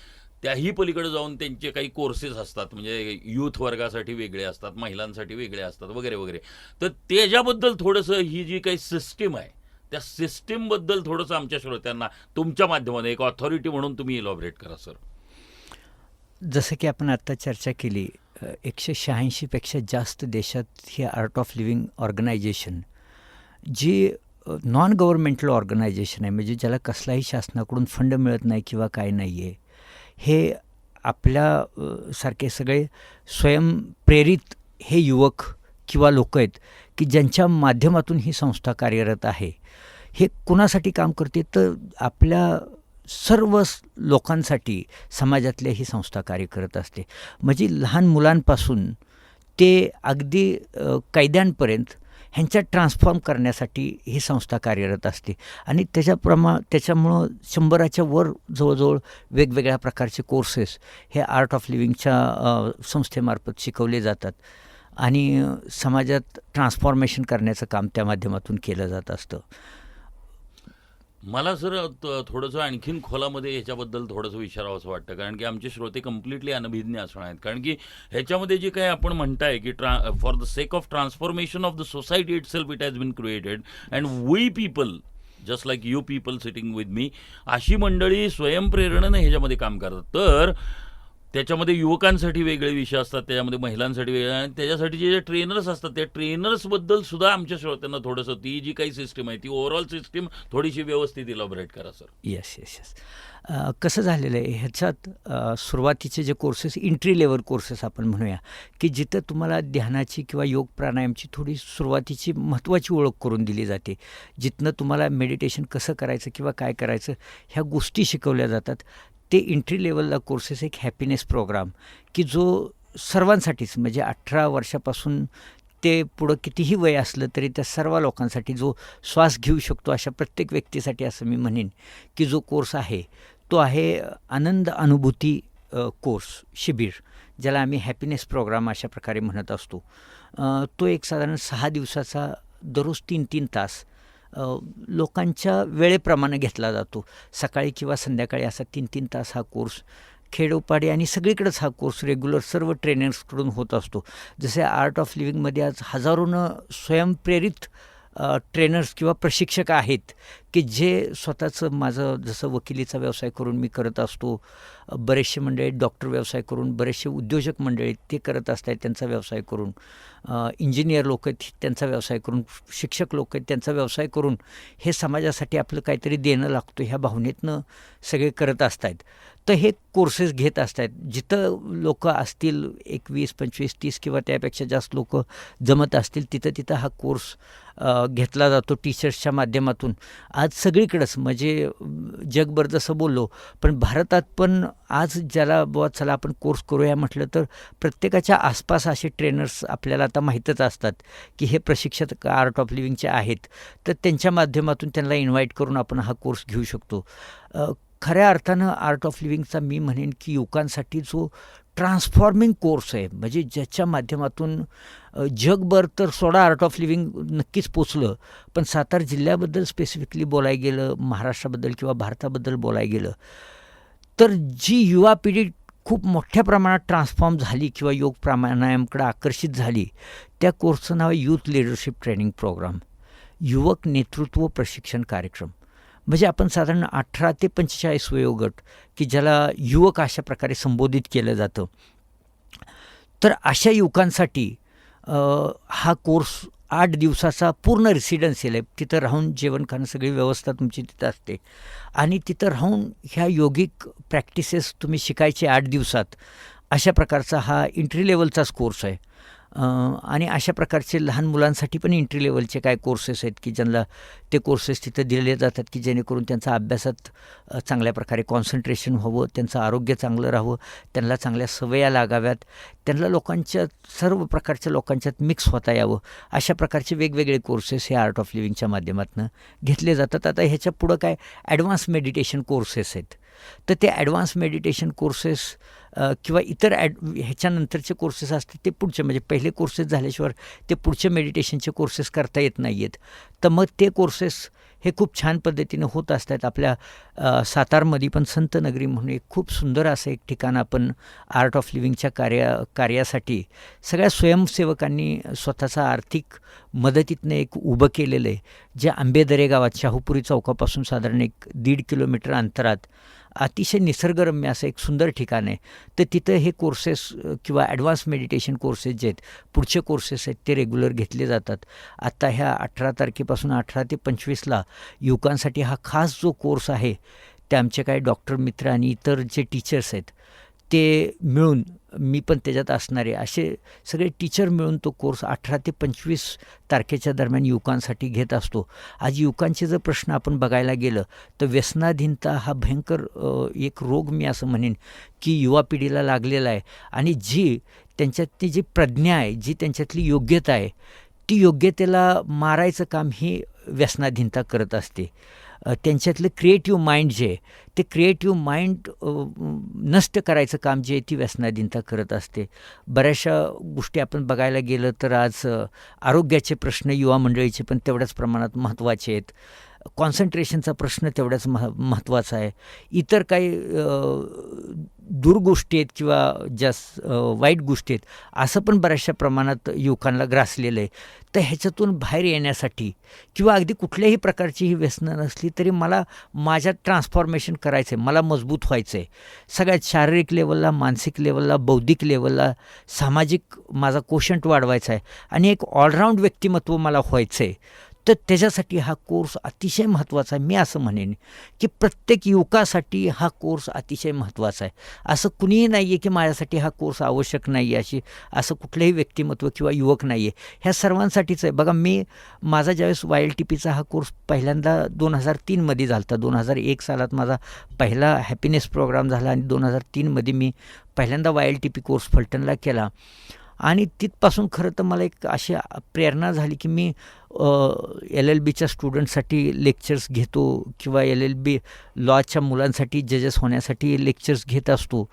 त्याही पलीकडे जाऊन त्यांचे काही कोर्सेस असतात, म्हणजे यूथ वर्गासाठी वेगळे असतात, महिलांसाठी वेगळे असतात वगैरे वगैरे. तर त्याच्याबद्दल थोडंसं ही जी काही सिस्टीम आहे त्या सिस्टीमबद्दल थोडंसं आमच्या श्रोत्यांना तुमच्या माध्यमाने एक ऑथॉरिटी म्हणून तुम्ही इलॉबरेट करा सर. जसं की आपण आत्ता चर्चा केली, 186पेक्षा जास्त देशात ही आर्ट ऑफ लिव्हिंग ऑर्गनायझेशन जी नॉन गव्हर्मेंटल ऑर्गनायझेशन आहे, म्हणजे ज्याला कसलाही शासनाकडून फंड मिळत नाही किंवा काय नाही आहे, हे आपल्या सारखे सगळे स्वयंप्रेरित हे युवक किंवा लोक आहेत की ज्यांच्या माध्यमातून ही संस्था कार्यरत आहे. हे कुणासाठी काम करते तर आपल्या सर्व लोकांसाठी समाजातल्या ही संस्था कार्य करत असते. म्हणजे लहान मुलांपासून ते अगदी कैद्यांपर्यंत ह्यांच्यात ट्रान्सफॉर्म करण्यासाठी ही संस्था कार्यरत असते. आणि त्याच्यामुळं 100च्या वर जवळजवळ वेगवेगळ्या प्रकारचे कोर्सेस हे आर्ट ऑफ लिव्हिंगच्या संस्थेमार्फत शिकवले जातात आणि समाजात ट्रान्सफॉर्मेशन करण्याचं काम त्या माध्यमातून केलं जात असतं. मला सर थोडंसं आणखीन खोलामध्ये ह्याच्याबद्दल थोडंसं विचारावं असं वाटतं, कारण की आमचे श्रोते कम्प्लिटली अनभिज्ञ असणार आहेत. कारण की ह्याच्यामध्ये जे काही आपण म्हणताय की for the sake of transformation of the society itself it has been created and we people just like you people sitting with me, अशी मंडळी स्वयंप्रेरणेने ह्याच्यामध्ये काम करतात. तर त्याच्यामध्ये युवकांसाठी वेगळे विषय असतात, त्याच्यामध्ये महिलांसाठी वेगळे, आणि त्याच्यासाठी जे ट्रेनर्स असतात त्या ट्रेनर्सबद्दल सुद्धा आमच्या श्रोत्यांना थोडंसं ती जी काही सिस्टीम आहे ती ओव्हरऑल सिस्टीम थोडीशी व्यवस्थित इलॉबरेट करा सर. येस. कसं झालेलं आहे ह्याच्यात, सुरुवातीचे जे कोर्सेस एंट्री लेवल कोर्सेस आपण म्हणूया की जिथं तुम्हाला ध्यानाची किंवा योग प्राणायामची थोडी सुरुवातीची महत्त्वाची ओळख करून दिली जाते, जिथनं तुम्हाला मेडिटेशन कसं करायचं किंवा काय करायचं ह्या गोष्टी शिकवल्या जातात. ते एंट्री लेवलला कोर्सेस एक हॅपीनेस प्रोग्राम की जो सर्वांसाठीच, म्हणजे 18 वर्षापासून ते पुढं कितीही वय असलं तरी त्या सर्व लोकांसाठी, जो श्वास घेऊ शकतो अशा प्रत्येक व्यक्तीसाठी असं मी म्हणेन की जो कोर्स आहे तो आहे आनंद अनुभूती कोर्स शिबिर, ज्याला आम्ही हॅपीनेस प्रोग्राम अशा प्रकारे म्हणत असतो. तो एक साधारण 6 दिवसाचा दररोज 3-3 तास लोकांच्या वेळेप्रमाणे घेतला जातो. सकाळी किंवा संध्याकाळी असा 3-3 तास हा कोर्स खेडोपाडी आणि सगळीकडेच हा कोर्स रेग्युलर सर्व ट्रेनर्सकडून होत असतो. जसे आर्ट ऑफ लिव्हिंगमध्ये आज हजारोनं स्वयंप्रेरित ट्रेनर्स किंवा प्रशिक्षक आहेत की जे स्वतःचं, माझं जसं वकिलीचा व्यवसाय करून मी करत असतो, बरेचसे मंडळी डॉक्टर व्यवसाय करून, बरेचसे उद्योजक मंडळी ते करत असतात त्यांचा व्यवसाय करून, इंजिनियर लोक आहेत त्यांचा व्यवसाय करून, शिक्षक लोक आहेत त्यांचा व्यवसाय करून हे समाजासाठी आपलं काहीतरी देणं लागतो ह्या भावनेतनं सगळे करत असतात. तर हे कोर्सेस घेत असतात. जिथं लोक असतील 21, 25, 30 किंवा त्यापेक्षा जास्त लोक जमत असतील तिथं हा कोर्स घेतला जातो टीचर्सच्या माध्यमातून. आज सगळीकडेच, म्हणजे जगभर जसं बोललो, पण भारतात पण आज ज्याला बुवा चला आपण कोर्स करूया म्हटलं तर प्रत्येकाच्या आसपास असे ट्रेनर्स आपल्याला आता माहीतच असतात की हे प्रशिक्षक आर्ट ऑफ लिव्हिंगचे आहेत. तर त्यांच्या माध्यमातून त्यांना इन्व्हाइट करून आपण हा कोर्स घेऊ शकतो. खऱ्या अर्थानं आर्ट ऑफ लिव्हिंगचा मी म्हणेन की युवकांसाठी जो ट्रान्सफॉर्मिंग कोर्स आहे, म्हणजे ज्याच्या माध्यमातून जगभर तर सोडा आर्ट ऑफ लिव्हिंग नक्कीच पोचलं, पण सातारा जिल्ह्याबद्दल स्पेसिफिकली बोलायला गेलं, महाराष्ट्राबद्दल किंवा भारताबद्दल बोलायला गेलं तर जी युवा पिढी खूप मोठ्या प्रमाणात ट्रान्सफॉर्म झाली किंवा योग प्राणायामकडे आकर्षित झाली, त्या कोर्सचं नाव आहे यूथ लिडरशिप ट्रेनिंग प्रोग्राम, युवक नेतृत्व प्रशिक्षण कार्यक्रम. म्हणजे आपण साधारण 18 ते 45 वयोगट की ज्याला युवक अशा प्रकारे संबोधित केलं जातं, तर अशा युवकांसाठी हा कोर्स 8 दिवसाचा पूर्ण रेसिडेन्शियल आहे. तिथं राहून जेवण खाणं सगळी व्यवस्था तुमची तिथं असते आणि तिथं राहून ह्या योगिक प्रॅक्टिसेस तुम्ही शिकायचे 8 दिवसात. अशा प्रकारचा हा एंट्री लेवलचाच कोर्स आहे. आणि अशा प्रकारचे लहान मुलांसाठी पण एंट्री लेवलचे काय कोर्सेस आहेत की ज्यांना ते कोर्सेस तिथं दिले जातात की जेणेकरून त्यांचा अभ्यासात चांगल्या प्रकारे कॉन्सन्ट्रेशन व्हावं, त्यांचं आरोग्य चांगलं राहावं, त्यांना चांगल्या सवया लागाव्यात, त्यांना लोकांच्या सर्व प्रकारच्या लोकांच्यात मिक्स होता यावं, अशा प्रकारचे वेगवेगळे कोर्सेस हे आर्ट ऑफ लिव्हिंगच्या माध्यमातून घेतले जातात. आता ह्याच्या पुढं काय ॲडव्हान्स मेडिटेशन कोर्सेस आहेत, तर ते ॲडव्हान्स मेडिटेशन कोर्सेस किंवा इतर ह्याच्यानंतरचे कोर्सेस असतात ते पुढचे, म्हणजे पहिले कोर्सेस झाल्याशिवाय ते पुढचे मेडिटेशनचे कोर्सेस करता येत नाही आहेत. तर मग ते कोर्सेस हे खूप छान पद्धतीनं होत असतात. आपल्या सातारमध्ये पण संत नगरी म्हणून एक खूप सुंदर असं एक ठिकाण आपण आर्ट ऑफ लिव्हिंगच्या कार्यासाठी सगळ्या स्वयंसेवकांनी स्वतःचा आर्थिक मदतीतनं एक उभं केलेलं आहे, जे आंबेदरे गावात शाहूपुरी चौकापासून साधारण 1.5 किलोमीटर अंतरात अतिशय निसर्गरम्य असं एक सुंदर ठिकाण आहे. तर तिथं हे कोर्सेस किंवा ॲडव्हान्स मेडिटेशन कोर्सेस जे आहेत, पुढचे कोर्सेस आहेत ते रेग्युलर घेतले जातात. आत्ता ह्या 18 तारखेपासून 18 ते 25ला युवकांसाठी हा खास जो कोर्स आहे, ते आमचे काही डॉक्टर मित्र आणि इतर जे टीचर्स आहेत ते मिळून, मी पण त्याच्यात असणारे असे सगळे टीचर मिळून तो कोर्स 18 ते 25 तारखेच्या दरम्यान युवकांसाठी घेत असतो. आज युवकांचे जर प्रश्न आपण बघायला गेलं तर व्यसनाधीनता हा भयंकर एक रोग मी असं म्हणेन की युवा पिढीला लागलेला आहे. आणि जी त्यांच्यातली जी प्रज्ञा आहे, जी त्यांच्यातली योग्यता आहे, ती योग्यतेला मारायचं काम ही व्यसनाधीनता करत असते. त्यांच्यातलं क्रिएटिव्ह माइंड जे आहे, ते क्रिएटिव्ह माइंड नष्ट करायचं काम जे आहे ती व्यसनाधीनता करत असते. बऱ्याचशा गोष्टी आपण बघायला गेलं तर आज आरोग्याचे प्रश्न युवा मंडळीचे पण तेवढ्याच प्रमाणात महत्त्वाचे आहेत. कॉन्सन्ट्रेशनचा प्रश्न तेवढाच महत्त्वाचा आहे. इतर काही दुर्गोष्टी आहेत किंवा ज्या वाईट गोष्टी आहेत असं पण बऱ्याचशा प्रमाणात युवकांना ग्रासलेलं आहे. तर ह्याच्यातून बाहेर येण्यासाठी किंवा अगदी कुठल्याही प्रकारची ही व्यसनं नसली तरी मला माझ्यात ट्रान्सफॉर्मेशन करायचं आहे, मला मजबूत व्हायचं आहे. सगळ्यात शारीरिक लेवलला, मानसिक लेवलला, बौद्धिक लेवलला, सामाजिक माझा कोशंट वाढवायचा आहे आणि एक ऑलराऊंड व्यक्तिमत्व मला व्हायचं आहे. तर त्याच्यासाठी हा कोर्स अतिशय महत्त्वाचा आहे. मी असं म्हणेन की प्रत्येक युवकासाठी हा कोर्स अतिशय महत्त्वाचा आहे. असं कुणीही नाही आहे की माझ्यासाठी हा कोर्स आवश्यक नाही आहे, असं कुठलंही व्यक्तिमत्व किंवा युवक नाही आहे. ह्या सर्वांसाठीच आहे. बघा, माझा ज्यावेळेस YLTPचा हा कोर्स पहिल्यांदा 2003मध्ये झाला होता. 2001 सालात माझा पहिला हॅपीनेस प्रोग्राम झाला आणि 2003मध्ये मी पहिल्यांदा YLTP कोर्स फलटणला केला. आणि तिथपासून खरं तर मला एक अशी प्रेरणा झाली की मी LLBच्या स्टुडंटसाठी लेक्चर्स घेतो किंवा LLB लॉच्या मुलांसाठी जजेस होण्यासाठी लेक्चर्स घेत असतो.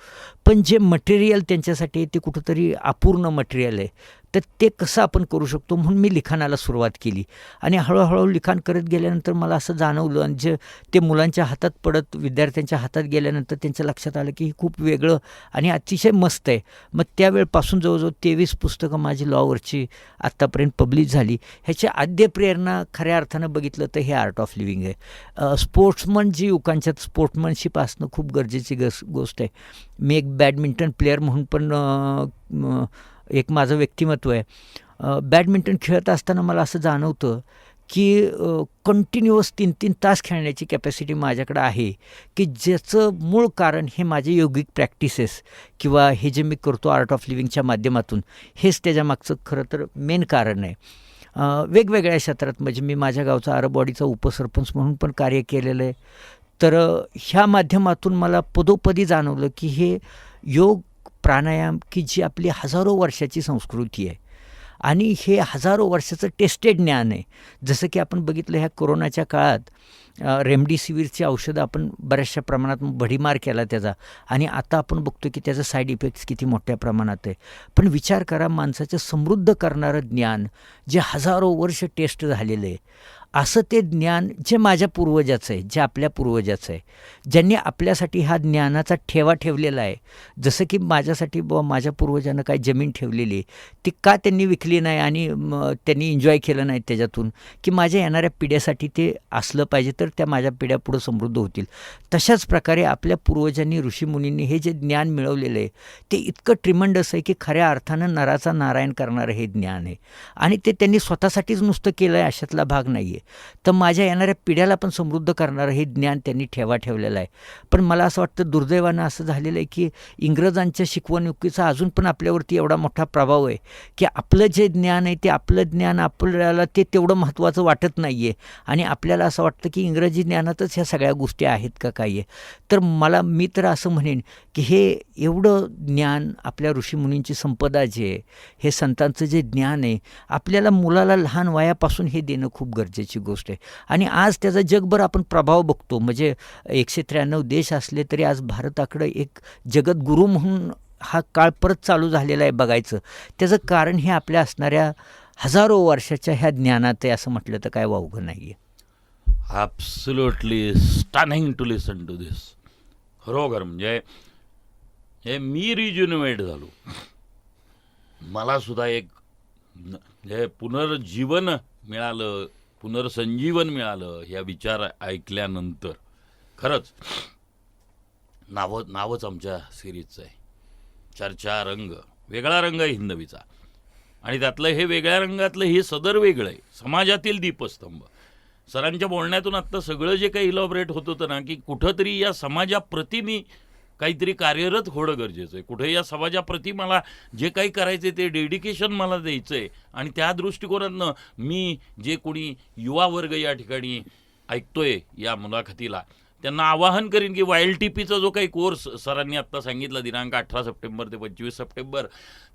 पण जे मटेरियल त्यांच्यासाठी ते कुठंतरी अपूर्ण मटेरियल आहे. तर ते कसं आपण करू शकतो म्हणून मी लिखाणाला सुरुवात केली. आणि हळूहळू लिखाण करत गेल्यानंतर मला असं जाणवलं आणि जे ते मुलांच्या हातात पडत, विद्यार्थ्यांच्या हातात गेल्यानंतर त्यांच्या लक्षात आलं की हे खूप वेगळं आणि अतिशय मस्त आहे. मग त्यावेळपासून जवळजवळ 23 पुस्तकं माझी लॉवरची आत्तापर्यंत पब्लिश झाली. ह्याची आद्य प्रेरणा खऱ्या अर्थानं बघितलं तर हे आर्ट ऑफ लिव्हिंग आहे. स्पोर्ट्समन जी युवकांच्यात स्पोर्ट्समनशिप असणं खूप गरजेची गोष्ट आहे. मी एक बॅडमिंटन प्लेअर म्हणून पण एक माझं व्यक्तिमत्व आहे. बॅडमिंटन खेळत असताना मला असं जाणवतं की कंटिन्युअस 3-3 तास खेळण्याची कॅपॅसिटी माझ्याकडं आहे, की ज्याचं मूळ कारण हे माझे योगिक प्रॅक्टिसेस किंवा हे जे मी करतो आर्ट ऑफ लिव्हिंगच्या माध्यमातून, हेच त्याच्यामागचं खरं तर मेन कारण आहे. वेगवेगळ्या क्षेत्रात म्हणजे मी माझ्या गावचा आरबवाडीचा उपसरपंच म्हणून पण कार्य केलेलं आहे. तर ह्या माध्यमातून मला पदोपदी जाणवलं की हे योग प्राणायाम की जी आपली हजारो वर्षाची संस्कृती आहे आणि हे हजारो वर्षाचं टेस्टेड ज्ञान आहे. जसं की आपण बघितलं ह्या कोरोनाच्या काळात रेमडेसिवीरची औषधं आपण बऱ्याचशा प्रमाणात भडीमार केला त्याचा आणि आता आपण बघतो की त्याचं साईड इफेक्ट्स किती मोठ्या प्रमाणात आहे. पण विचार करा, माणसाचं समृद्ध करणारं ज्ञान जे हजारो वर्ष टेस्ट झालेलं आहे, असं ते ज्ञान जे माझ्या पूर्वजाचं आहे, जे आपल्या पूर्वजाचं आहे, ज्यांनी आपल्यासाठी हा ज्ञानाचा ठेवा ठेवलेला आहे. जसं की माझ्यासाठी माझ्या पूर्वजानं काय जमीन ठेवलेली, ती का त्यांनी विकली नाही आणि त्यांनी एन्जॉय केलं नाही त्याच्यातून, की माझ्या येणाऱ्या पिढ्यासाठी ते असलं पाहिजे तर त्या माझ्या पिढ्या पुढं समृद्ध होतील. तशाच प्रकारे आपल्या पूर्वजांनी, ऋषीमुनींनी हे जे ज्ञान मिळवलेलं आहे ते इतकं ट्रिमंडस आहे की खऱ्या अर्थानं नराचा नारायण करणारं हे ज्ञान आहे. आणि ते त्यांनी स्वतःसाठीच नुसतं केलं आहे अशातला भाग नाही आहे, तर माझ्या येणाऱ्या पिढ्याला पण समृद्ध करणारं हे ज्ञान त्यांनी ठेवा ठेवलेलं आहे. पण मला असं वाटतं दुर्दैवानं असं झालेलं आहे की इंग्रजांच्या शिकवणुकीचा अजून पण आपल्यावरती एवढा मोठा प्रभाव आहे की आपलं जे ज्ञान आहे ते आपलं ज्ञान आपल्याला ते तेवढं महत्त्वाचं वाटत नाही आहे आणि आपल्याला असं वाटतं की इंग्रजी ज्ञानातच ह्या सगळ्या गोष्टी आहेत का काय आहे. तर मी तर असं म्हणेन की हे एवढं ज्ञान आपल्या ऋषीमुनींची संपदा जे आहे, हे संतांचं जे ज्ञान आहे, आपल्याला मुलाला लहान वयापासून हे देणं खूप गरजेची गोष्ट आहे. आणि आज त्याचा जगभर आपण प्रभाव बघतो. म्हणजे 193 देश असले तरी आज भारताकडं एक जगद्गुरू म्हणून हा काळ परत चालू झालेला आहे बघायचं. त्याचं कारण हे आपल्या असणाऱ्या हजारो वर्षाच्या ह्या ज्ञानात आहे असं म्हटलं तर काय वावगं नाही आहे. Absolutely stunning to listen to this. खरोखर म्हणजे हे मी रिज्युनिवेट झालो. मला सुद्धा एक म्हणजे पुनर्जीवन मिळालं, पुनर्संजीवन मिळालं ह्या विचार ऐकल्यानंतर. खरंच नावच आमच्या सिरीजचं आहे. चर्चा रंग, वेगळा रंग आहे हिंदवीचा. आणि त्यातलं हे वेगळ्या रंगातलं हे सदर वेगळं आहे. समाजातील दीपस्तंभ. सरांच्या बोलण्यातून आत्ता सगळं जे काही इलॉबरेट होत होतं ना, की कुठंतरी या समाजाप्रती मी काहीतरी कार्यरत होणं गरजेचं आहे. कुठे या समाजाप्रती मला जे काही करायचं आहे ते डेडिकेशन मला द्यायचं आहे. आणि त्या दृष्टिकोनातनं मी जे कोणी युवा वर्ग या ठिकाणी ऐकतोय या मुलाखतीला, त्यांना आवाहन करीन की YLTPचा जो काही कोर्स सरांनी आत्ता सांगितला दिनांक 18 सप्टेंबर ते 25 सप्टेंबर,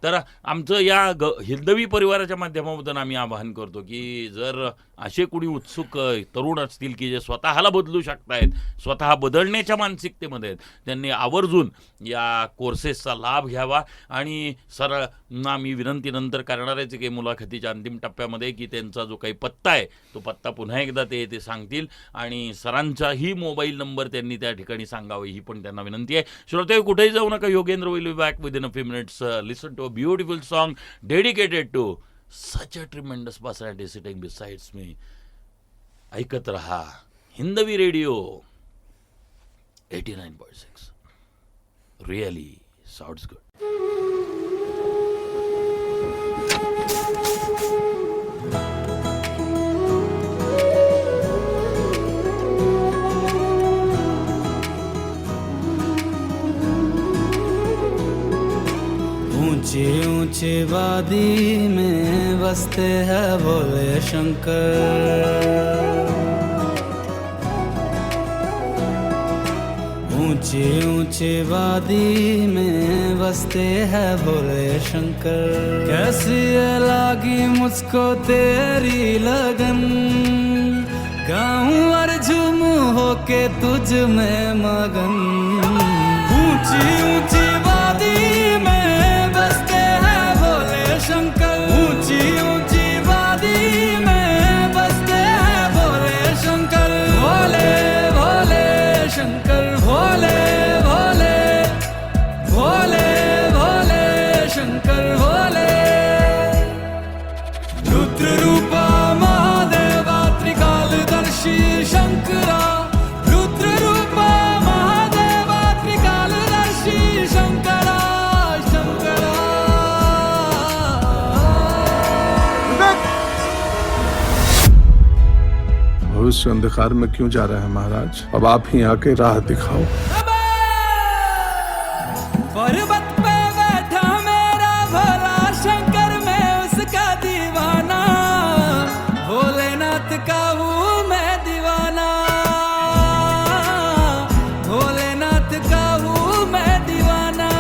तर आमचं या हिंदवी परिवाराच्या माध्यमातून आम्ही आवाहन करतो की जर असे कोणी उत्सुक तरुण असतील की जे स्वतःला बदलू शकतायत, स्वतः बदलण्याच्या मानसिकतेमध्ये आहेत, त्यांनी आवर्जून या कोर्सेसचा लाभ घ्यावा. आणि सरांना मी विनंती नंतर करणार आहे की मुलाखतीच्या अंतिम टप्प्यामध्ये की त्यांचा जो काही पत्ता आहे तो पत्ता पुन्हा एकदा ते सांगतील आणि सरांचाही मोबाईल नंबर त्यांनी त्या ठिकाणी सांगावे ही पण त्यांना विनंती आहे. श्रोते, कुठेही जाऊ नका. Yogendra will be back within a few minutes. Listen to a beautiful song dedicated to such a tremendous personality sitting besides me. ऐकत रहा Hindavi radio 89.6. Really sounds good. ऊंची ऊंची वादी में बसते हैं भोले शंकर. ऊंची ऊंची वादी में बसते हैं भोले शंकर. कैसी है लागी मुझको तेरी लगन, गाऊं और झूमूं होके तुझ में मगन. ऊंची ऊंची वादी में शंकर. ऊंची ऊंची वादी में बसते हैं भोले शंकर. भोले भोले शंकर. भोले भोले भोले भोले शंकर. भोले रुद्र रूपा महादेवा त्रिकालदर्शी शंकरा. रुद्र रूपा महादेवा त्रिकालदर्शी शंकरा. भविष्य अंधकार में क्यों जा रहा है महाराज? अब आप ही आके राह दिखाओ. पर्वत पे बैठा मेरा भोला शंकर, मैं उसका दीवाना. भोलेनाथ का हूँ मैं दीवाना. भोलेनाथ का हूँ मैं दीवाना.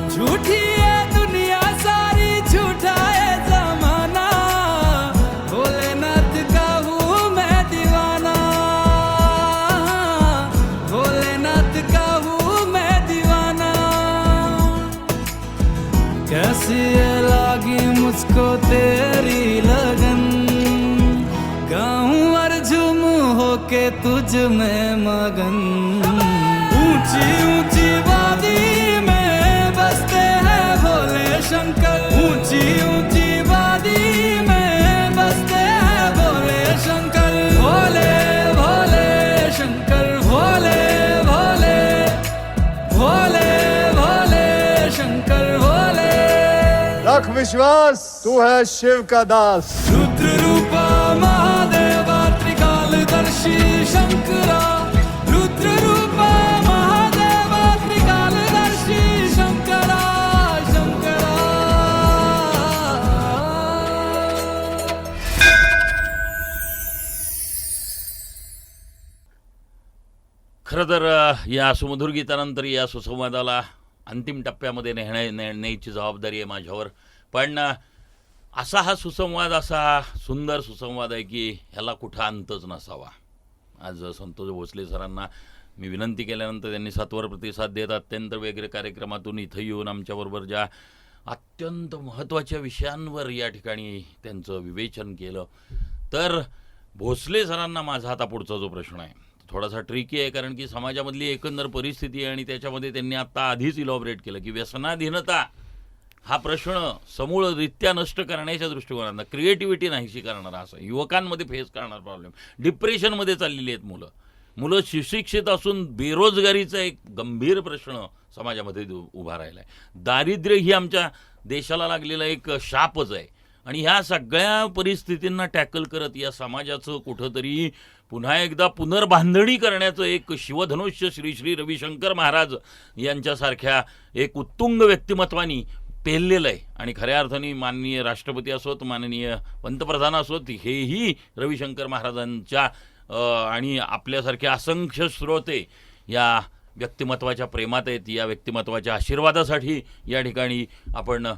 झूठी है दुनिया सारी, झूठा है जमाना. भोलेनाथ का हूँ मैं दीवाना. भोलेनाथ का हूँ मैं दीवाना. कैसी है लागी मुझको तेरी लगन, गाऊं और झूमूं होके तुझ में मगन. ऊंची ऊंची वादी में बसते हैं भोले शंकर. ऊंची ऊंची वादी में बसते हैं भोले शंकर. भोले भोले शंकर. भोले भोले भोले भोले शंकर. भोले रख विश्वास, तू है शिव का दास. रुद्र रूपा महादेवा त्रिकालदर्शी शंकरा. रुद्र रूपा महादेवा त्रिकालदर्शी शंकरा. शंकरा. खरं तर या सुमधुर गीतानंतर या सुसंवादाला अंतिम टप्प्यामध्ये नेण्याची जबाबदारी आहे माझ्यावर. पण असा हा सुसंवाद, असा सुंदर सुसंवाद आहे की ह्याला कुठं अंतच नसावा. आज संतोष भोसले सरांना मी विनंती केल्यानंतर त्यांनी सत्वर प्रतिसाद देत अत्यंत वेगळे कार्यक्रमातून इथं येऊन आमच्याबरोबर ज्या अत्यंत महत्त्वाच्या विषयांवर या ठिकाणी त्यांचं विवेचन केलं. तर भोसले सरांना माझा आता पुढचा जो प्रश्न आहे थोडासा ट्रिकी आहे, कारण की समाजामधली एकंदर परिस्थिती आहे आणि त्याच्यामध्ये त्यांनी आत्ता आधीच इलॉबरेट केलं की व्यसनाधीनता हा प्रश्न समूळरित्या नष्ट करण्याच्या दृष्टिकोनातून क्रिएटिव्हिटी नाहीशी करणारा, असं युवकांमध्ये फेस करणारा प्रॉब्लेम, डिप्रेशनमध्ये चाललेली आहेत मुलं. मुलं सुशिक्षित असून बेरोजगारीचा एक गंभीर प्रश्न समाजामध्ये उभा राहिला आहे. दारिद्र्य ही आमच्या देशाला लागलेला एक शापच आहे. आणि ह्या सगळ्या परिस्थितींना टॅकल करत या समाजाचं कुठंतरी पुन्हा एकदा पुनर्बांधणी करण्याचं एक शिवधनुष्य श्री श्री रविशंकर महाराज यांच्यासारख्या एक उत्तुंग व्यक्तिमत्वानी पेललेलं आहे. आणि खऱ्या अर्थाने माननीय राष्ट्रपती असोत, माननीय पंतप्रधान असोत, हेही रविशंकर महाराजांच्या आणि आपल्यासारखे असंख्य श्रोते या व्यक्तिमत्वाच्या प्रेमात आहेत, या व्यक्तिमत्वाच्या आशीर्वादासाठी या ठिकाणी आपण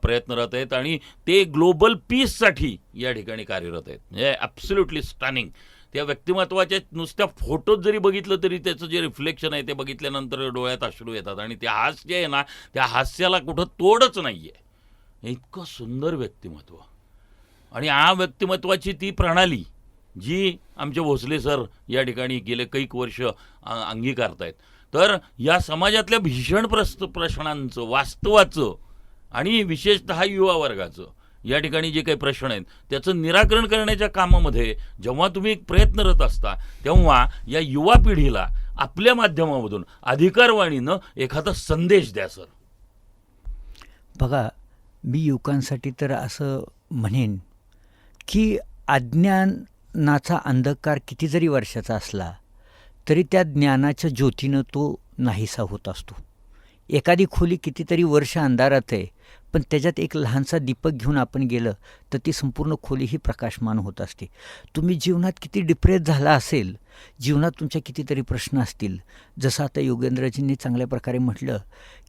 प्रयत्नरत आहेत. आणि ते ग्लोबल पीससाठी या ठिकाणी कार्यरत आहेत. म्हणजे ॲब्सोल्युटली स्टनिंग. त्या व्यक्तिमत्वाच्या नुसत्या फोटोत जरी बघितलं तरी त्याचं जे रिफ्लेक्शन आहे ते बघितल्यानंतर डोळ्यात अश्रू येतात. आणि ते हास्य आहे ना, त्या हास्याला कुठं तोडच नाही आहे. इतकं सुंदर व्यक्तिमत्व. आणि या व्यक्तिमत्वाची ती प्रणाली जी आमचे भोसले सर या ठिकाणी गेले कैक वर्ष अंगीकारतायत. तर या समाजातल्या भीषण प्रश्नांचं, वास्तवाचं आणि विशेषतः युवा वर्गाचं या ठिकाणी जे काही प्रश्न आहेत त्याचं निराकरण करण्याच्या कामामध्ये जेव्हा तुम्ही एक प्रयत्नरत असता तेव्हा या युवा पिढीला आपल्या माध्यमामधून अधिकारवाणीनं एखादा संदेश द्या सर. बघा, मी युवकांसाठी तर असं म्हणेन की अज्ञानाचा अंधकार किती जरी वर्षाचा असला तरी त्या ज्ञानाच्या ज्योतीनं तो नाहीसा होत असतो. एखादी खोली कितीतरी वर्ष अंधारात आहे, पण त्याच्यात एक लहानसा दीपक घेऊन आपण गेलं तर ती संपूर्ण खोली ही प्रकाशमान होत असते. तुम्ही जीवनात किती डिप्रेस झाला असेल, जीवनात तुमच्या कितीतरी प्रश्न असतील, जसं आता योगेंद्रजींनी चांगल्या प्रकारे म्हटलं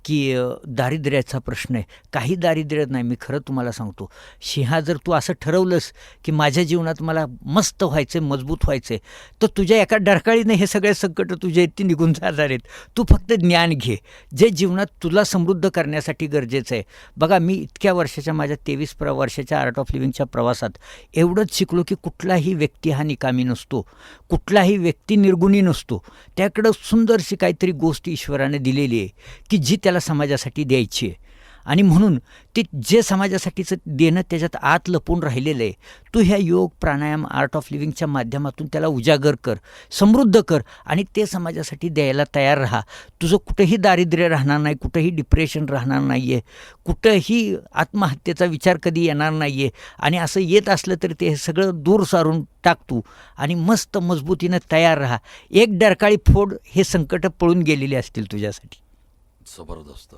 की दारिद्र्याचा प्रश्न आहे. काही दारिद्र्य नाही. मी खरं तुम्हाला सांगतो, सिंहा जर तू असं ठरवलंस की माझ्या जीवनात मला मस्त व्हायचं आहे, मजबूत व्हायचं आहे, तर तुझ्या एका डरकाळीने हे सगळे संकट तुझे आहेत ती निघून जाणार आहेत. तू फक्त ज्ञान घे जे जीवनात तुला समृद्ध करण्यासाठी गरजेचं आहे. बघा, मी इतक्या वर्षाच्या माझ्या 23 वर्षाच्या आर्ट ऑफ लिव्हिंगच्या प्रवासात एवढंच शिकलो की कुठलाही व्यक्ती हा निकामी नसतो, कुठलाही व्यक्ती निर्गुणी नसतो. त्याकडं सुंदरशी काहीतरी गोष्ट ईश्वराने दिलेली आहे की जी त्याला समाजासाठी द्यायची आहे. आणि म्हणून ते जे समाजासाठीचं देणं त्याच्यात आत लपून राहिलेलं आहे, तू ह्या योग, प्राणायाम, आर्ट ऑफ लिव्हिंगच्या माध्यमातून त्याला उजागर कर, समृद्ध कर आणि ते समाजासाठी द्यायला तयार राहा. तुझं कुठंही दारिद्र्य राहणार नाही, कुठंही डिप्रेशन राहणार नाही आहे, कुठंही आत्महत्येचा विचार कधी येणार नाही आहे. आणि असं येत असलं तरी ते सगळं दूर सारून टाक तू आणि मस्त मजबूतीनं तयार राहा. एक डरकाळी फोड, हे संकट पळून गेलेले असतील तुझ्यासाठी. जबरदस्त.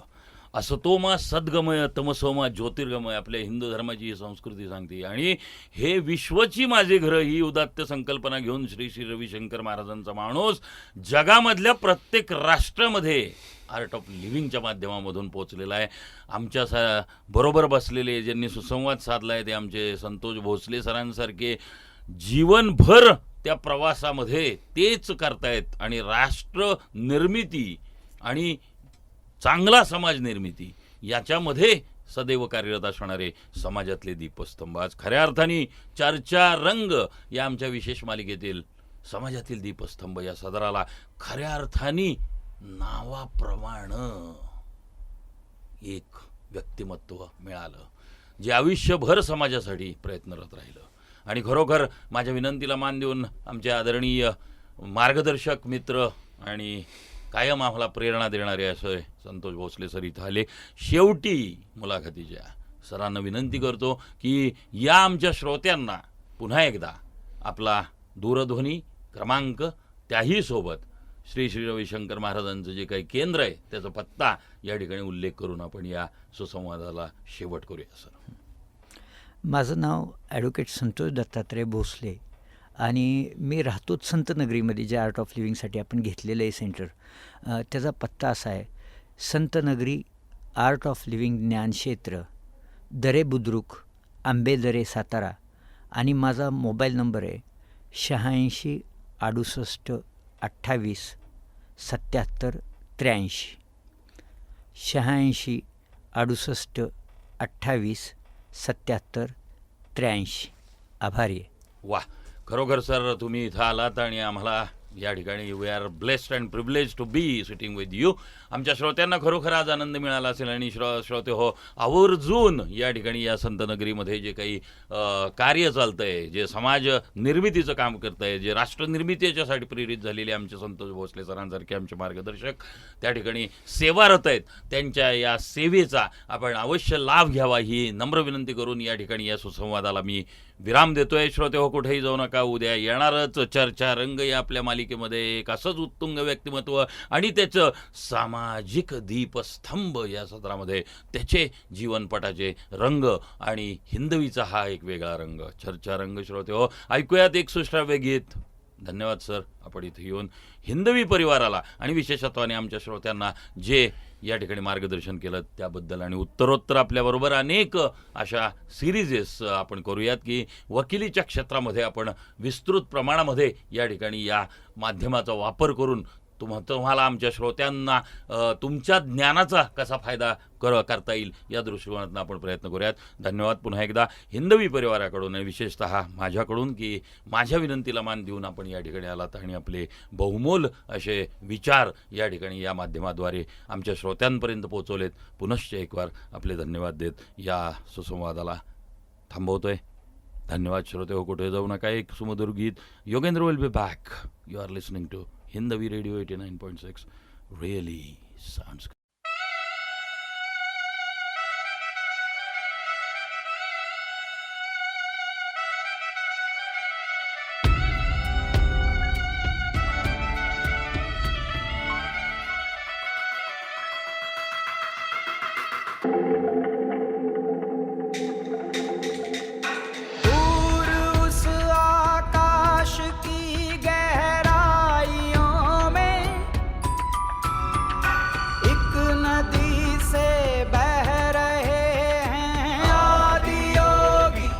असतोमा सद्गमय तमसोमा ज्योतिर्गमय आपल्या हिंदू धर्माची ही संस्कृती सांगते. आणि हे विश्वची माझे घरं ही उदात्त संकल्पना घेऊन श्री श्री रविशंकर महाराजांचा माणूस जगामधल्या प्रत्येक राष्ट्रामध्ये आर्ट ऑफ लिव्हिंगच्या माध्यमामधून पोचलेला आहे. आमच्या बरोबर बसलेले ज्यांनी सुसंवाद साधला आहे ते आमचे संतोष भोसले सरांसारखे जीवनभर त्या प्रवासामध्ये तेच करतायत. आणि राष्ट्र निर्मिती आणि चांगला समाज निर्मिती याच्यामध्ये सदैव कार्यरत असणारे समाजातले दीपस्तंभ आज खऱ्या अर्थाने चर्चा रंग या आमच्या विशेष मालिकेतील समाजातील दीपस्तंभ या सदराला खऱ्या अर्थाने नावाप्रमाणे एक व्यक्तिमत्व मिळालं जे आयुष्यभर समाजासाठी प्रयत्नरत राहिलं. आणि खरोखर माझ्या विनंतीला मान देऊन आमचे आदरणीय मार्गदर्शक मित्र आणि कायम आम्हाला प्रेरणा देणारे असे संतोष भोसले सर इथं आले. शेवटी मुलाखतीच्या सरांना विनंती करतो की या आमच्या श्रोत्यांना पुन्हा एकदा आपला दूरध्वनी क्रमांक, त्याही सोबत श्री श्री रविशंकर महाराजांचं जे काही केंद्र आहे त्याचा पत्ता या ठिकाणी उल्लेख करून आपण या सुसंवादाला शेवट करूया सर. माझं नाव ॲडव्होकेट संतोष दत्तात्रय भोसले आणि मी राहतोच संतनगरीमध्ये, जे आर्ट ऑफ लिव्हिंगसाठी आपण घेतलेलं आहे सेंटर. त्याचा पत्ता असा आहे, संतनगरी आर्ट ऑफ लिव्हिंग ज्ञानक्षेत्र, दरे बुद्रुक, आंबेदरे, सातारा. आणि माझा मोबाईल नंबर आहे 86 68 28 77 83. 86 68 28 77 83. आभारी आहे. वा, खरोखर सर तुम्ही इथं आलात आणि आम्हाला या ठिकाणी we are blessed and privilege to be sitting with you. आमच्या श्रोत्यांना खरोखर आज आनंद मिळाला असेल आणि श्रोते हो, आवर्जून या ठिकाणी या संतनगरीमध्ये जे काही कार्य चालतं आहे, जे समाज निर्मितीचं काम करतं आहे, जे राष्ट्रनिर्मितीच्यासाठी प्रेरित झालेले आमचे संतोष भोसले सरांसारखे आमचे मार्गदर्शक त्या ठिकाणी सेवारत आहेत, त्यांच्या या सेवेचा आपण अवश्य लाभ घ्यावा ही नम्र विनंती करून या ठिकाणी या सुसंवादाला मी विराम देतोय. श्रोते हो, कुठेही जाऊ नका. उद्या येणारच चर्चा रंग या आपल्या मालिकेमध्ये एक असंच उत्तुंग व्यक्तिमत्व आणि त्याचं सामाजिक दीपस्तंभ या सत्रामध्ये त्याचे जीवनपटाचे रंग आणि हिंदवीचा हा एक वेगळा रंग, चर्चा रंग. श्रोते हो, ऐकूयात एक सुश्राव्य गीत. धन्यवाद सर, आपण इथे येऊन हिंदवी परिवाराला आणि विशेषत्वाने आमच्या श्रोत्यांना जे या ठिकाणी मार्गदर्शन केलं त्याबद्दल. आणि उत्तरोत्तर आपल्याबरोबर अनेक अशा सिरीजेस आपण करूयात की वकिलीच्या क्षेत्रामध्ये आपण विस्तृत प्रमाणामध्ये या ठिकाणी या माध्यमाचा वापर करून तुम्हाला आमच्या श्रोत्यांना तुमच्या ज्ञानाचा कसा फायदा करता येईल या दृष्टिकोनातून आपण प्रयत्न करूयात. धन्यवाद पुन्हा एकदा हिंदवी परिवाराकडून आणि विशेषतः माझ्याकडून की माझ्या विनंतीला मान देऊन आपण या ठिकाणी आलात आणि आपले बहुमोल असे विचार या ठिकाणी या माध्यमाद्वारे आमच्या श्रोत्यांपर्यंत पोहोचवलेत. पुनश्च एक वार आपले धन्यवाद देत या सुसंवादाला थांबवतोय. धन्यवाद श्रोते हो, कुठे जाऊ नका. एक सुमधुर गीत. Yogendra will be back. You are listening to Hindavi Radio 89.6 really sounds good. दूर उस आकाश की गहराइयों में एक नदी से बह रहे हैं आदि योगी.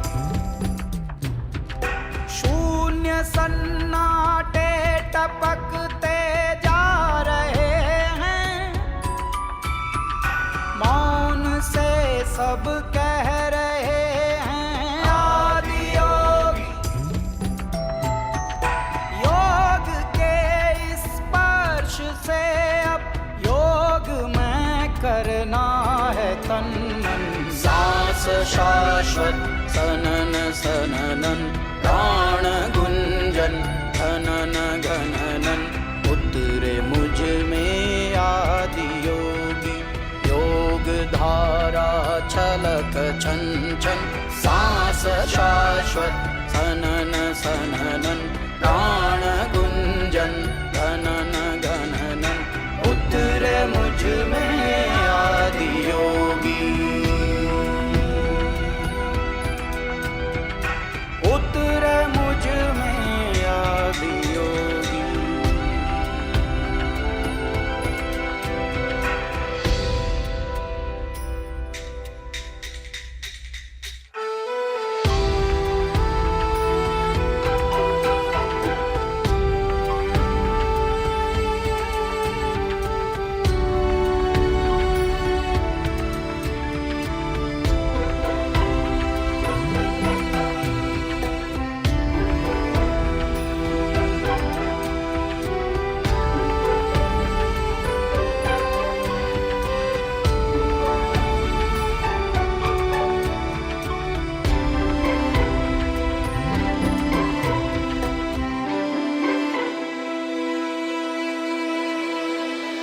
शून्य सन्नाटे टपकते जा रहे हैं, मौन से सब कह रहे हैं आदि योगी. योग के स्पर्श से अब योग में करना है तन मन. सांस शाश्वत सनन सननन, प्राण गुंजन घनन घननन. उतरे मुझ में आदि योगी. योग धारा छलक छन छन, सांस शाश्वत सनन सननन, प्राण गुंजन घनन घननन. उतरे मुझ में आदि योगी. उतरे मुझ में आदि योगी.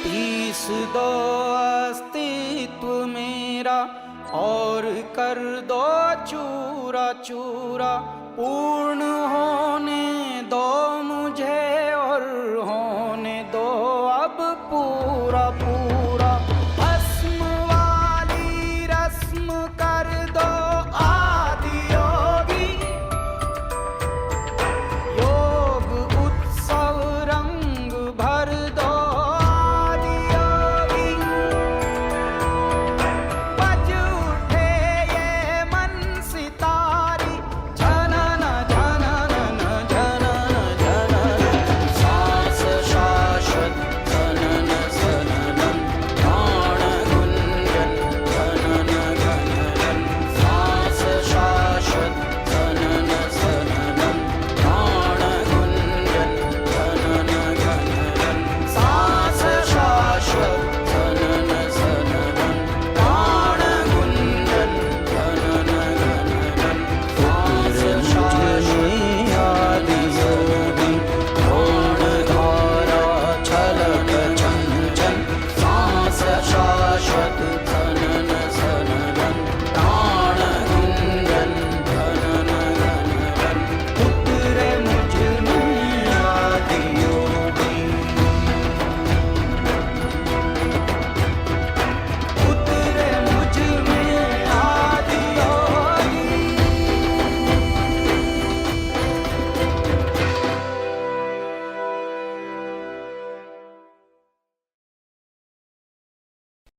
पीस दो अस्तित्व मेरा और कर दो चूरा चूरा. पूर्ण होने